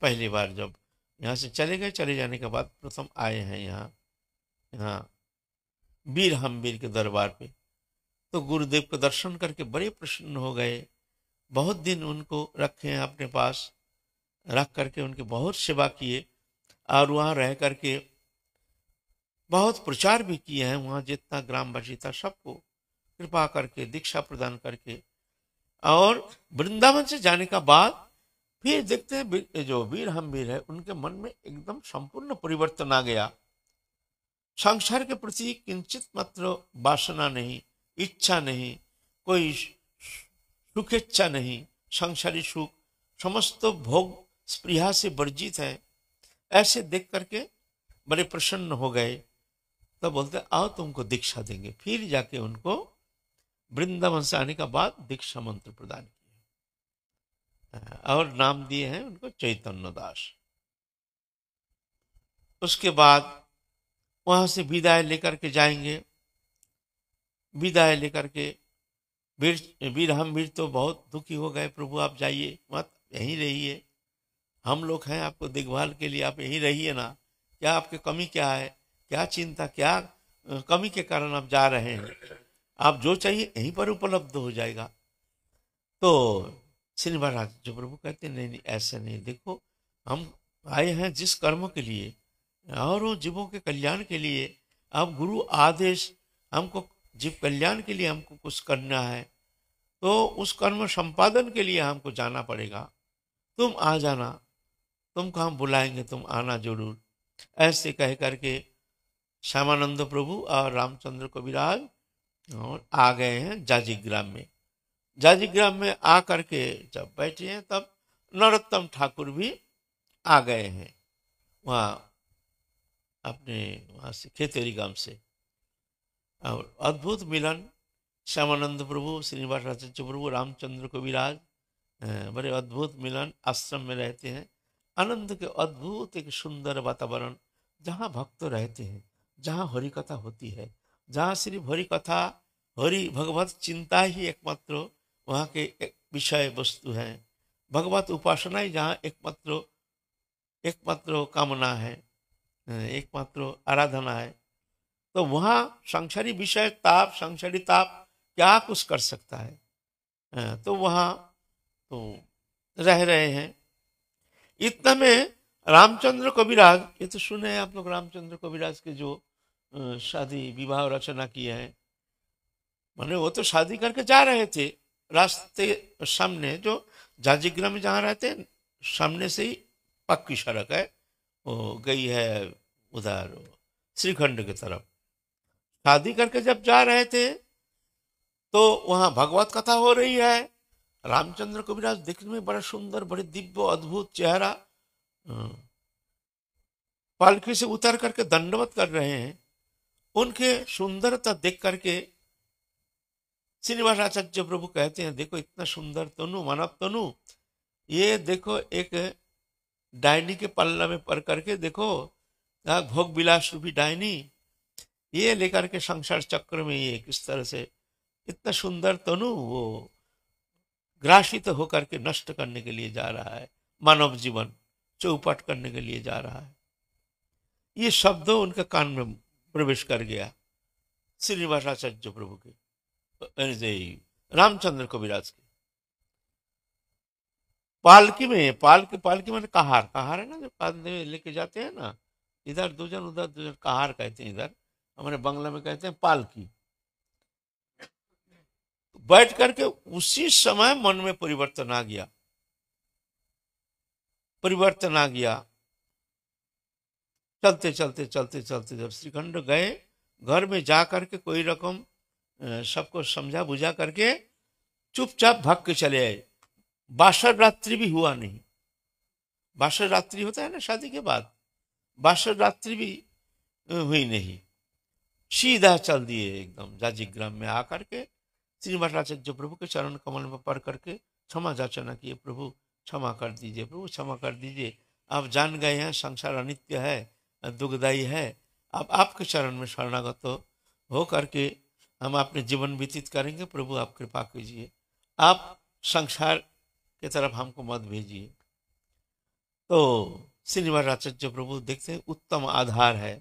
पहली बार जब यहाँ से चले गए, चले जाने के बाद प्रथम आए हैं यहाँ वीर हम्बीर के दरबार पे। तो गुरुदेव के दर्शन करके बड़े प्रसन्न हो गए। बहुत दिन उनको रखे हैं अपने पास, रख करके उनकी बहुत सेवा किए और वहाँ रह करके बहुत प्रचार भी किए हैं। वहाँ जितना ग्रामवासी था सबको कृपा करके दीक्षा प्रदान करके। और वृंदावन से जाने का बाद फिर देखते हैं जो वीर हम्बीर है उनके मन में एकदम संपूर्ण परिवर्तन आ गया। संसार के प्रति किंचित मात्र वासना नहीं, इच्छा नहीं, कोई सुखेच्छा नहीं, संसारी सुख समस्त भोग स्पृहा से वर्जित है। ऐसे देख करके बड़े प्रसन्न हो गए। तब बोलते आओ तुमको दीक्षा देंगे। फिर जाके उनको वृंदावन से आने का बाद दीक्षा मंत्र प्रदान किया और नाम दिए हैं उनको चैतन्य दास। उसके बाद वहां से विदाई लेकर के जाएंगे। विदाई लेकर के वीर हम्बीर तो बहुत दुखी हो गए, प्रभु आप जाइए मत, यहीं रहिए, हम लोग हैं आपको देखभाल के लिए, आप यहीं रहिए ना, क्या आपकी कमी क्या है, क्या चिंता, क्या कमी के कारण आप जा रहे हैं, आप जो चाहिए यहीं पर उपलब्ध हो जाएगा। तो श्रीनिवास आचार्य प्रभु कहते नहीं नहीं ऐसे नहीं, देखो हम आए हैं जिस कर्म के लिए और वो जीवों के कल्याण के लिए, अब गुरु आदेश हमको जीव कल्याण के लिए हमको कुछ करना है, तो उस कर्म संपादन के लिए हमको जाना पड़ेगा, तुम आ जाना, तुमको हम बुलाएंगे, तुम आना जरूर। ऐसे कह करके श्यामानंद प्रभु और रामचंद्र को विराज और आ गए हैं जाजिग्राम में। जाजिग्राम में आ करके जब बैठे हैं तब नरोत्तम ठाकुर भी आ गए हैं वहाँ अपने वहाँ से खेतेरी गांव से। और अद्भुत मिलन श्यामानंद प्रभु, श्रीनिवास आचार्य प्रभु, रामचंद्र कविराज, बड़े अद्भुत मिलन, आश्रम में रहते हैं। आनंद के अद्भुत एक सुंदर वातावरण, जहाँ भक्त रहते हैं, जहाँ हरि कथा होती है, जहाँ सिर्फ हरि कथा, हरि भगवत चिंता ही एकमात्र वहाँ के एक विषय वस्तु है। भगवत उपासना ही जहाँ एकमात्र एकमात्र कामना है, एकमात्र आराधना है, तो वहाँ संसारी विषय ताप, संसारी ताप क्या कुछ कर सकता है। तो वहाँ तो रह रहे हैं। इतना में रामचंद्र कविराज, ये तो सुने हैं आप लोग रामचंद्र कविराज के जो शादी विवाह रचना किए हैं। माने वो तो शादी करके जा रहे थे, रास्ते सामने जो जाजिग्राम में जहाँ रहते हैं सामने से ही पक्की सड़क है, वो गई है उधर श्रीखंड की तरफ। शादी करके जब जा रहे थे तो वहां भगवत कथा हो रही है। रामचंद्र कविराज देखने में बड़ा सुंदर, बड़े दिव्य अद्भुत चेहरा, पालकी से उतर करके दंडवत कर रहे हैं। उनके सुंदरता देख करके श्रीनिवास आचार्य प्रभु कहते हैं, देखो इतना सुंदर तनु, मानव तनु, ये देखो एक डायनी के पल्ला में पड़ करके देखो, भोग विलास रूपी डायनी, ये लेकर के संसार चक्र में ये किस तरह से इतना सुंदर तनु वो ग्रासित होकर के नष्ट करने के लिए जा रहा है, मानव जीवन चौपट करने के लिए जा रहा है। ये शब्द उनके कान में प्रवेश कर गया श्रीनिवास आचार्य प्रभु के, रामचंद्र कविराज के। पालकी में, पालकी मैंने कहार, कहार है ना जो कांधे लेके जाते हैं ना, इधर दूजन उधर दूजन, कहार कहते हैं, इधर हमारे बंगला में कहते हैं पालकी। बैठ करके उसी समय मन में परिवर्तन आ गया, परिवर्तन आ गया। चलते चलते चलते चलते जब श्रीखंड गए, घर में जा करके कोई रकम सबको समझा बुझा करके चुपचाप भाग के चले आए। बासर रात्रि भी हुआ नहीं। बासर रात्रि होता है ना शादी के बाद, बासर रात्रि भी हुई नहीं। सीधा चल दिए एकदम जाजिग्राम में आकर के श्रीनिवास आचार्य प्रभु के चरण कमल में पढ़ करके क्षमा याचना किए, प्रभु क्षमा कर दीजिए, प्रभु क्षमा कर दीजिए, आप जान गए हैं संसार अनित्य है, दुखदायी है, अब आपके चरण में शरणागत हो करके हम अपने जीवन व्यतीत करेंगे, प्रभु आप कृपा कीजिए, आप संसार की तरफ हमको मत भेजिए। तो श्रीनिवास आचार्य प्रभु देखते हैं उत्तम आधार है,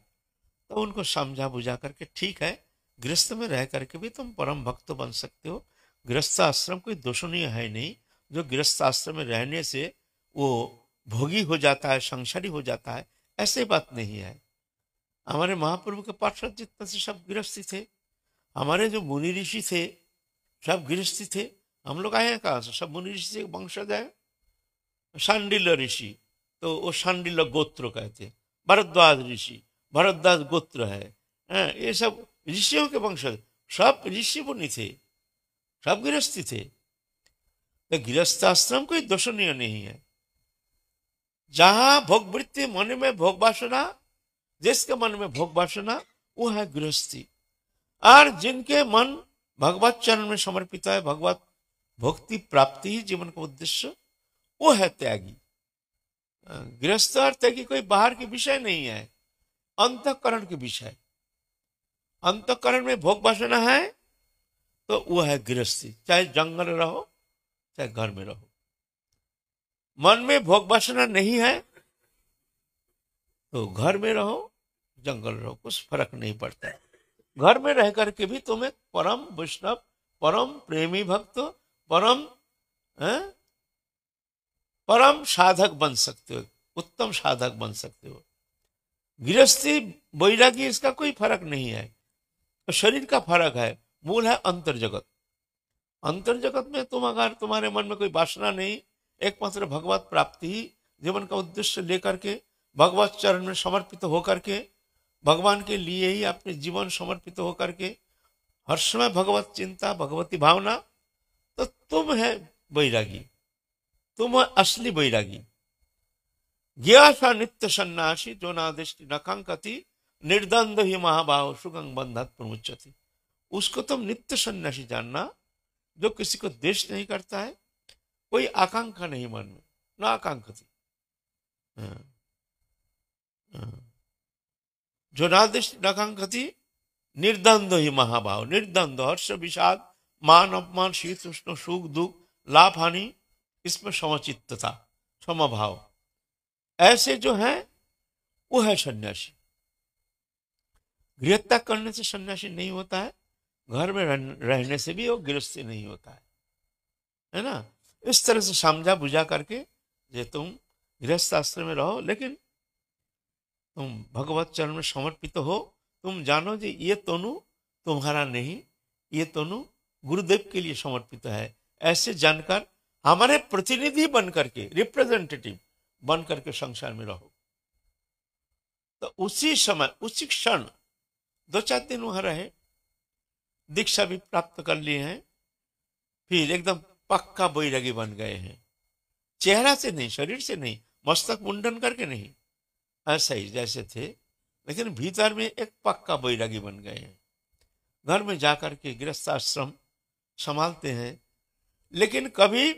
तो उनको समझा बुझा करके, ठीक है गृहस्थ में रह करके भी तुम परम भक्त बन सकते हो, गृहस्थ आश्रम कोई दोषणीय है नहीं, जो गृहस्थ आश्रम में रहने से वो भोगी हो जाता है, संसारी हो जाता है, ऐसे बात नहीं है। हमारे महाप्रभु के पार्षद जितने से सब गृहस्थी थे, हमारे जो मुनि ऋषि थे सब गृहस्थी थे। हम लोग आए हैं कहाँ से? सब मुनि ऋषि से वंशज है। शांडिल्य ऋषि तो वो शांडिल्य गोत्र कहते हैं, भरद्वाज ऋषि भरद्वाज गोत्र है, ये सब ऋषियों के वंशज, सब ऋषि मुनि थे, सब गृहस्थी थे। तो गृहस्थ आश्रम कोई दोषणीय नहीं है। जहां भोग वृत्ति, मन में भोग वासना, जिसके मन में भोग वासना वो है गृहस्थी। और जिनके मन भगवत चरण में समर्पित है, भगवत भक्ति प्राप्ति ही जीवन का उद्देश्य, वो है त्यागी। गृहस्थ और त्यागी कोई बाहर के विषय नहीं है, अंतःकरण के विषय। अंतःकरण में भोग वासना है तो वो है गृहस्थी, चाहे जंगल रहो चाहे घर में रहो। मन में भोग वासना नहीं है तो घर में रहो जंगल रहो, कुछ फर्क नहीं पड़ता। घर में रह करके भी तुम एक परम वैष्णव, परम प्रेमी भक्त, परम साधक बन सकते हो, उत्तम साधक बन सकते हो। गृहस्थी वैरागी इसका कोई फर्क नहीं है, तो शरीर का फर्क है, मूल है अंतर जगत। अंतर जगत में तुम अगर तुम्हारे मन में कोई वासना नहीं, एकमात्र भगवत प्राप्ति ही जीवन का उद्देश्य लेकर के भगवत चरण में समर्पित होकर के, भगवान के लिए ही अपने जीवन समर्पित होकर के हर समय भगवत चिंता, भगवती भावना, तो तुम है बैरागी, तुम है असली बैरागी। ज्ञासा नित्य सन्यासी जो ना दृष्टि नकांकति निर्द्वंद ही महाभाव सुगंग बंधत प्रमुचति। उसको तुम नित्य सन्यासी जानना जो किसी को द्वेष नहीं करता है, कोई आकांक्षा नहीं मन में, ना आकांक्षति। हाँ, हाँ। जो ना दृष्टि नकांक्षति निर्द्वंद ही महाभाव, निर्द्वंद हर्ष विषाद मान अपमान शीत उष्ण सुख दुख लाभ हानि इसमें समचित्तता समभाव, ऐसे जो है वो है सन्यासी। गृहत्याग करने से सन्यासी नहीं होता है, घर में रहने से भी वो गृहस्थी नहीं होता है ना। इस तरह से समझा बुझा करके जे तुम गृहस्थ आश्रम में रहो, लेकिन तुम भगवत चरण में समर्पित हो। तुम जानो जी ये तनु तुम्हारा नहीं, ये तनु गुरुदेव के लिए समर्पित है। ऐसे जानकर हमारे प्रतिनिधि बन करके, रिप्रेजेंटेटिव बन करके संसार में रहो। तो उसी समय उसी क्षण 2-4 दिन वहां रहे, दीक्षा भी प्राप्त कर लिए हैं, फिर एकदम पक्का बैरागी बन गए हैं। चेहरा से नहीं, शरीर से नहीं, मस्तक मुंडन करके नहीं, ऐसा ही जैसे थे, लेकिन भीतर में एक पक्का बैरागी बन गए हैं। घर में जाकर के गृहस्थ आश्रम संभालते हैं, लेकिन कभी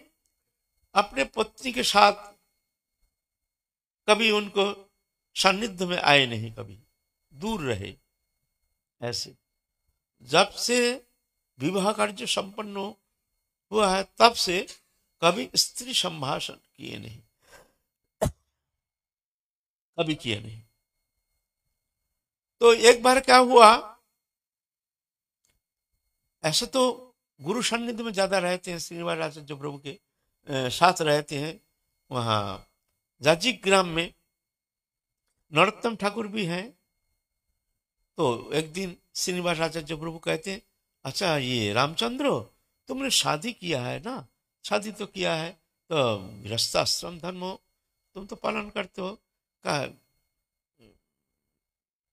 अपने पत्नी के साथ कभी उनको सानिध्य में आए नहीं, कभी दूर रहे। ऐसे जब से विवाह कार्य संपन्न हुआ है तब से कभी स्त्री संभाषण किए नहीं, कभी किए नहीं। तो एक बार क्या हुआ, ऐसे तो गुरु सानिध्य में ज्यादा रहते हैं, श्रीनिवास आचार्य प्रभु के साथ रहते हैं। वहां जाजी ग्राम में नरोत्तम ठाकुर भी हैं। तो एक दिन श्रीनिवास आचार्य प्रभु कहते हैं, अच्छा ये रामचंद्र तुमने शादी किया है ना, शादी तो किया है, तो गृहस्थाश्रम धर्म तुम तो पालन करते हो, कहा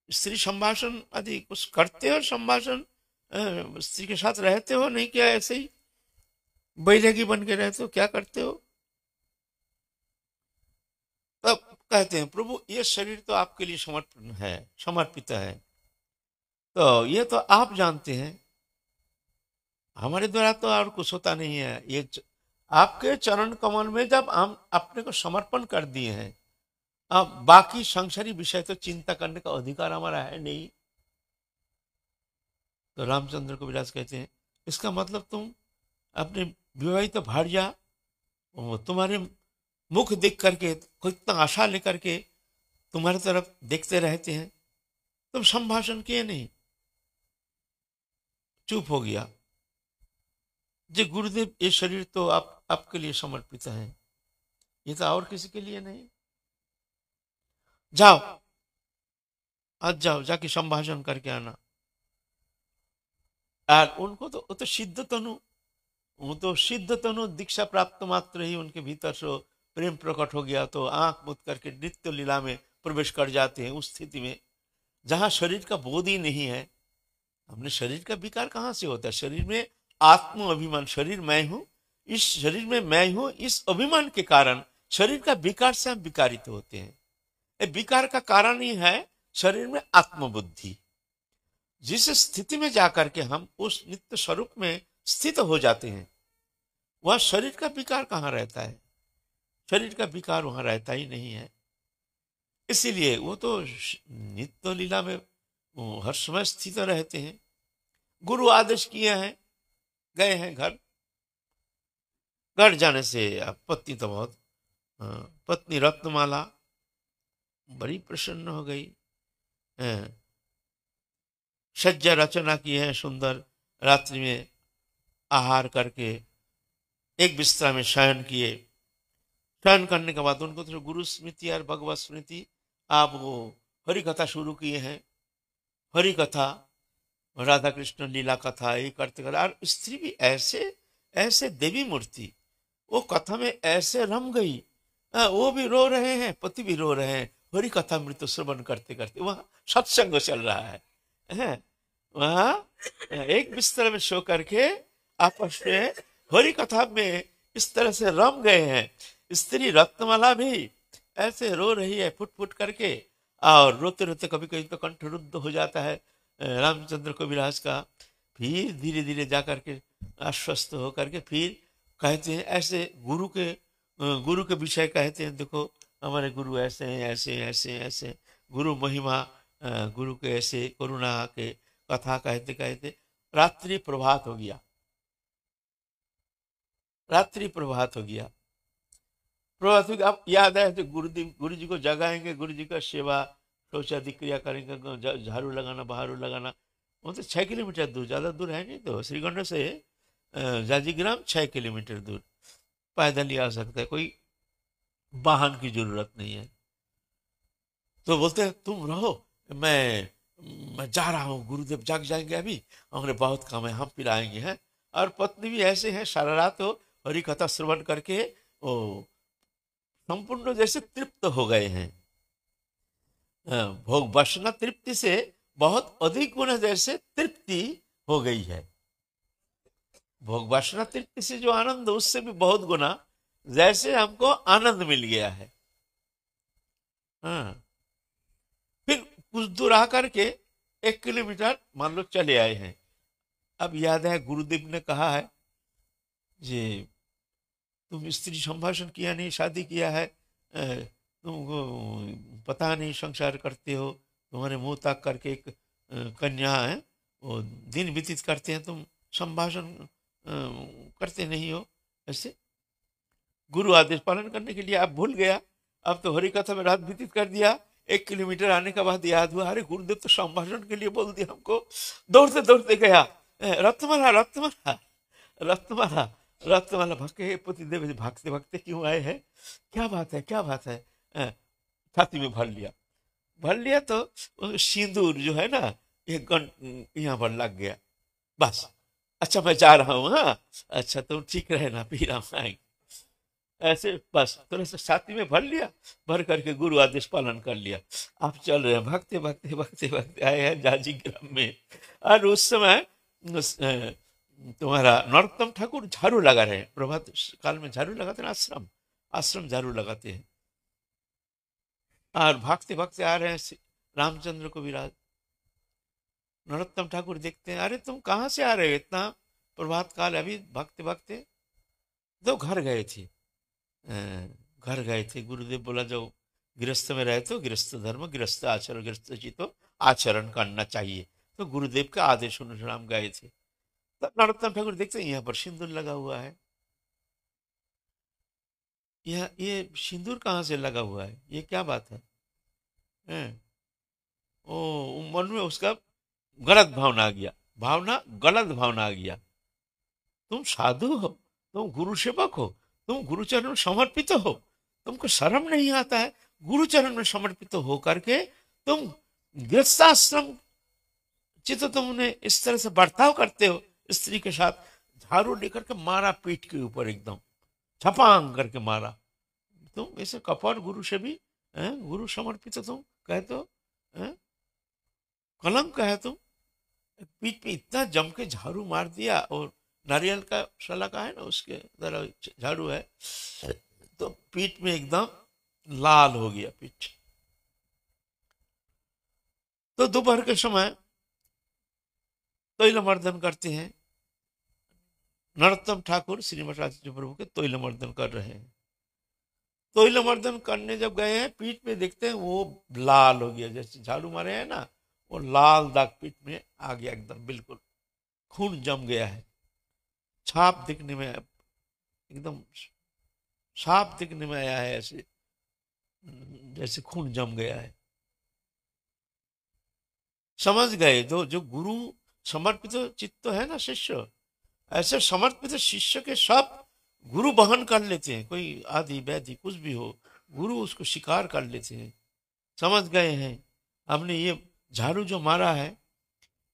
स्त्री संभाषण आदि कुछ करते हो, संभाषण स्त्री के साथ रहते हो नहीं क्या, ऐसे ही बैरागी बन के रहते हो, क्या करते हो? तब कहते हैं प्रभु ये शरीर तो आपके लिए समर्पित है, तो ये तो आप जानते हैं, हमारे द्वारा तो और कुछ होता नहीं है। ये आपके चरण कमल में जब हम अपने को समर्पण कर दिए हैं, अब बाकी संसारी विषय तो चिंता करने का अधिकार हमारा है नहीं। तो रामचंद्र को विराज कहते हैं, इसका मतलब तुम अपने विवाहित भार्या तुम्हारे मुख देख करके कितना आशा लेकर के तुम्हारी तरफ देखते रहते हैं, तुम संभाषण किए नहीं, चुप हो गया। जी गुरुदेव ये शरीर तो आपके लिए समर्पित है, ये तो और किसी के लिए नहीं। जाओ आज जाओ, जाके संभाषण करके आना। और उनको तो सिद्ध तनु, वो तो सिद्ध तनु दीक्षा प्राप्त मात्र ही उनके भीतर से प्रेम प्रकट हो गया, तो आंख मूंद करके नित्य लीला में प्रवेश कर जाते हैं। उस स्थिति में जहां शरीर का बोध ही नहीं है, हमने शरीर का विकार कहां से होता है? शरीर में आत्म अभिमान, शरीर मैं हूं, इस शरीर में मैं हूं, इस अभिमान के कारण शरीर का विकार से हम विकारित होते हैं। ये विकार का कारण ही है शरीर में आत्मबुद्धि। जिस स्थिति में जाकर के हम उस नित्य स्वरूप में स्थित हो जाते हैं, वह शरीर का विकार कहाँ रहता है? शरीर का विकार वहां रहता ही नहीं है। इसीलिए वो तो नित्य लीला में हर समय स्थित रहते हैं। गुरु आदेश किए हैं, गए हैं घर। घर जाने से पत्नी तो बहुत, पत्नी रत्नमाला बड़ी प्रसन्न हो गई। सज्जा रचना की है सुंदर, रात्रि में आहार करके एक बिस्तर में शयन किए। शयन करने के बाद उनको तो गुरु स्मृति और भगवत स्मृति, आप वो हरि कथा शुरू किए हैं। हरि कथा, राधा कृष्ण लीला कथा, ये करते करते, और स्त्री भी ऐसे ऐसे देवी मूर्ति वो कथा में ऐसे रम गई, वो भी रो रहे हैं, पति भी रो रहे हैं, हरि कथा मृत्यु श्रवण करते करते। वहाँ सत्संग चल रहा है। वहाँ एक बिस्तर में सो करके आपस में हरि कथा में इस तरह से रम गए हैं। स्त्री रत्नमाला भी ऐसे रो रही है फुट फुट करके, और रोते रोते कभी कभी तो कंठ रुद्ध हो जाता है रामचंद्र कविराज का। फिर धीरे धीरे जा करके आश्वस्त होकर के फिर कहते हैं, ऐसे गुरु के विषय कहते हैं, देखो हमारे गुरु ऐसे हैं, ऐसे ऐसे ऐसे गुरु महिमा, गुरु के ऐसे करुणा के कथा कहते कहते रात्रि प्रभात हो गया। रात्रि प्रभात हो गया। प्रभात हो गया। अब याद है तो गुरु जी को जगाएंगे, गुरु जी का सेवा शौचादि क्रिया करेंगे, झाड़ू लगाना बहारू लगाना। वो तो 6 किलोमीटर दूर, ज्यादा दूर है नहीं, तो श्रीगंड से जाजीग्राम 6 किलोमीटर दूर पैदल ही आ सकता है, कोई वाहन की जरूरत नहीं है। तो बोलते हैं तुम रहो, मैं जा रहा हूँ, गुरुदेव जाग जाएंगे अभी, हमारे बहुत काम है, हम फिर आएंगे हैं। और पत्नी भी ऐसे हैं, सारा रात हो हरि कथा श्रवण करके वो संपूर्ण जैसे तृप्त हो गए हैं। भोग वासना तृप्ति से बहुत अधिक गुना जैसे तृप्ति हो गई है। भोग वासना तृप्ति से जो आनंद, उससे भी बहुत गुना जैसे हमको आनंद मिल गया है। हाँ, फिर कुछ दूर आकर के 1 किलोमीटर मान लो चले आए हैं। अब याद है गुरुदेव ने कहा है जी तुम स्त्री संभाषण किया नहीं, शादी किया है, तुमको पता नहीं संसार करते हो, तुम्हारे मुंह ताक करके एक कन्या है वो दिन व्यतीत करते हैं, तुम संभाषण करते नहीं हो। ऐसे गुरु आदेश पालन करने के लिए आप भूल गया। अब तो हरि कथा में रात व्यतीत कर दिया। 1 किलोमीटर आने के बाद याद हुआ, अरे गुरुदेव तो संभाषण के लिए बोल दिया हमको। दौड़ते दौड़ते गया, रत्नमाला रत्नमाला रत्नमाला रत्नमाला भक्के पतिदेव भागते भागते क्यों आए हैं, क्या बात है क्या बात है। छाती में भर लिया तो सिंदूर जो है ना ये यहाँ पर लग गया। बस अच्छा मैं जा रहा हूँ, हाँ अच्छा तुम ठीक रहे ना, फिर हम आएंगे। ऐसे बस थोड़ा सा छाती में भर लिया, भर करके गुरु आदेश पालन कर लिया। आप चल रहे हैं, भागते भागते भागते भागते आए हैं जाजीग्राम में। और उस समय तुम्हारा नरोत्तम ठाकुर झाड़ू लगा रहे हैं। प्रभात काल में झाड़ू लगाते हैं, आश्रम झाड़ू लगाते हैं। और भागते भागते आ रहे हैं रामचंद्र को विराज। नरोत्तम ठाकुर देखते हैं, अरे तुम कहाँ से आ रहे हो इतना प्रभात काल, अभी भागते भागते। तो घर गए थे। गुरुदेव बोला जो गृहस्थ में रहे तो गृहस्थ धर्म गृहस्थ आचरण गृहस्थ चितो आचरण करना चाहिए, तो गुरुदेव का आदेश अनुसार हम गए थे। तो नरोत्तम ठाकुर देखते हैं यहाँ पर सिंदूर लगा हुआ है, ये सिंदूर कहाँ से लगा हुआ है, ये क्या बात है। ओ मन में उसका गलत भावना आ गया। तुम साधु हो, तुम गुरु सेवक हो, तुम गुरुचरण में समर्पित हो, तुमको शर्म नहीं आता है गुरुचरण में समर्पित हो करके तुम गृहस्थाश्रम चित तुमने इस तरह से बर्ताव करते हो स्त्री के साथ। झाड़ू लेकर के मारा पीठ के ऊपर, एकदम छपांग करके मारा। तुम ऐसे कपट गुरु से भी गुरु समर्पित तुम कहते हो, कलंक है तुम। पीठ पे इतना जम के झाड़ू मार दिया, और नारियल का शलाका है ना उसके तरह झाड़ू है, तो पीठ में एकदम लाल हो गया पीठ। तो दोपहर के समय तैलमर्दन करते हैं। नरोत्तम ठाकुर श्रीमद राजचंद्र प्रभु के तैलमर्दन कर रहे हैं। तैलमर्दन करने जब गए हैं, पीठ पे देखते हैं वो लाल हो गया, जैसे झाड़ू मारे हैं ना वो लाल दाग पीठ में आ गया, एकदम बिल्कुल खून जम गया है। छाप दिखने में एकदम साफ दिखने में आया है, ऐसे जैसे खून जम गया है। समझ गए जो गुरु समर्पित चित्त है ना शिष्य, ऐसे समर्पित शिष्य के सब गुरु बहन कर लेते हैं। कोई आदि व्याधि कुछ भी हो, गुरु उसको स्वीकार कर लेते हैं। समझ गए हैं हमने ये झाड़ू जो मारा है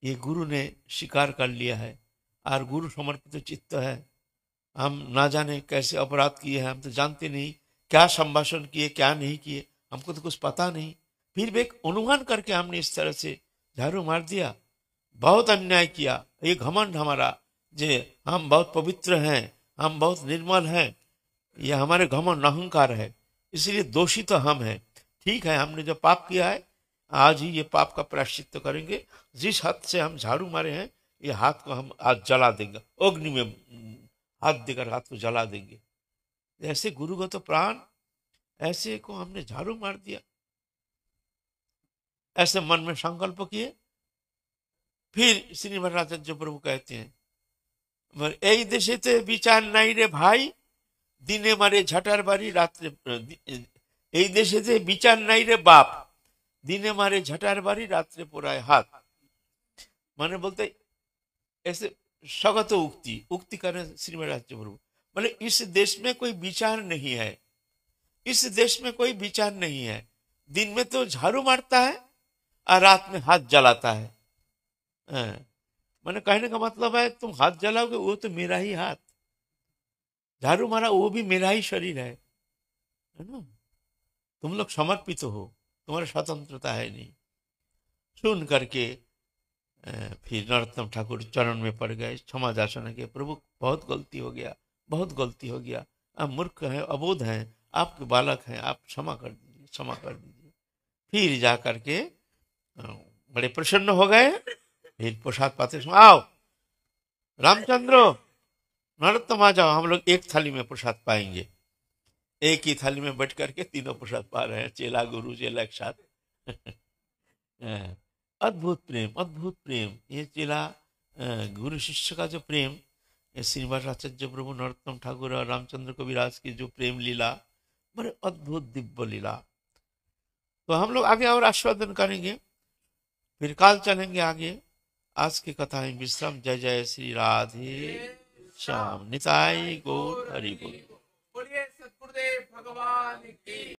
ये गुरु ने स्वीकार कर लिया है, और गुरु समर्पित चित्त है। हम ना जाने कैसे अपराध किए हैं, हम तो जानते नहीं क्या संभाषण किए क्या नहीं किए, हमको तो कुछ पता नहीं। फिर भी एक अनुमान करके हमने इस तरह से झाड़ू मार दिया। बहुत अन्याय किया, ये घमंड हमारा जे हम बहुत पवित्र हैं, हम बहुत निर्मल हैं, यह हमारे घमंड अहंकार है, इसलिए दोषी तो हम हैं। ठीक है, हमने जो पाप किया है आज ही ये पाप का प्रायश्चित्त करेंगे। जिस हाथ से हम झाड़ू मारे हैं ये हाथ को हम आज जला देंगे, अग्नि में हाथ देकर हाथ को जला देंगे। ऐसे गुरुगत प्राण, ऐसे को हमने झाड़ू मार दिया, ऐसे मन में संकल्प किए। फिर श्रीमदाचार्य प्रभु कहते हैं, এই দেশেতে বিচার নাই রে ভাই, দিনে মারে ঝাঁটার বাড়ি রাত্রে, এই দেশেতে বিচার নাই রে বাপ, দিনে मारे झटार बारी रात्रे पोराए हाथ। माने बोलते ऐसे स्वगत उक्ति करें श्रीमद प्रभु, बोले इस देश में कोई विचार नहीं है, इस देश में कोई विचार नहीं है। दिन में तो झाड़ू मारता है और रात में हाथ जलाता है। मैंने कहने का मतलब है तुम हाथ जलाओगे वो तो मेरा ही हाथ, झाड़ू मारा वो भी मेरा ही शरीर है ना। तुम लोग समर्पित हो, तुम्हारी स्वतंत्रता है नहीं। सुन करके फिर नरोत्तम ठाकुर चरण में पड़ गए, क्षमा याचना के, प्रभु बहुत गलती हो गया, बहुत गलती हो गया, आप मूर्ख हैं, अबोध हैं, आपके बालक हैं, आप क्षमा कर दीजिए, क्षमा कर दीजिए। फिर जा करके बड़े प्रसन्न हो गए। फिर प्रसाद पाते आओ रामचंद्र नरोत्तम आ जाओ, हम लोग एक थाली में प्रसाद पाएंगे। एक ही थाली में बैठ करके तीनों प्रसाद पा रहे हैं, चेला गुरु चेला एक साथ। अद्भुत प्रेम, अद्भुत प्रेम। ये चेला गुरु शिष्य का जो प्रेम, ये श्रीनिवास आचार्य प्रभु नरोत्तम ठाकुर और रामचंद्र कविराज की जो प्रेम लीला, बड़े अद्भुत दिव्य लीला। तो हम लोग आगे और आस्वादन करेंगे, फिर काल चलेंगे आगे। आज की कथा है विश्राम। जय जय श्री राधे श्याम, निताई गौर हरि बोल। बोलिए सतगुरुदेव भगवान की।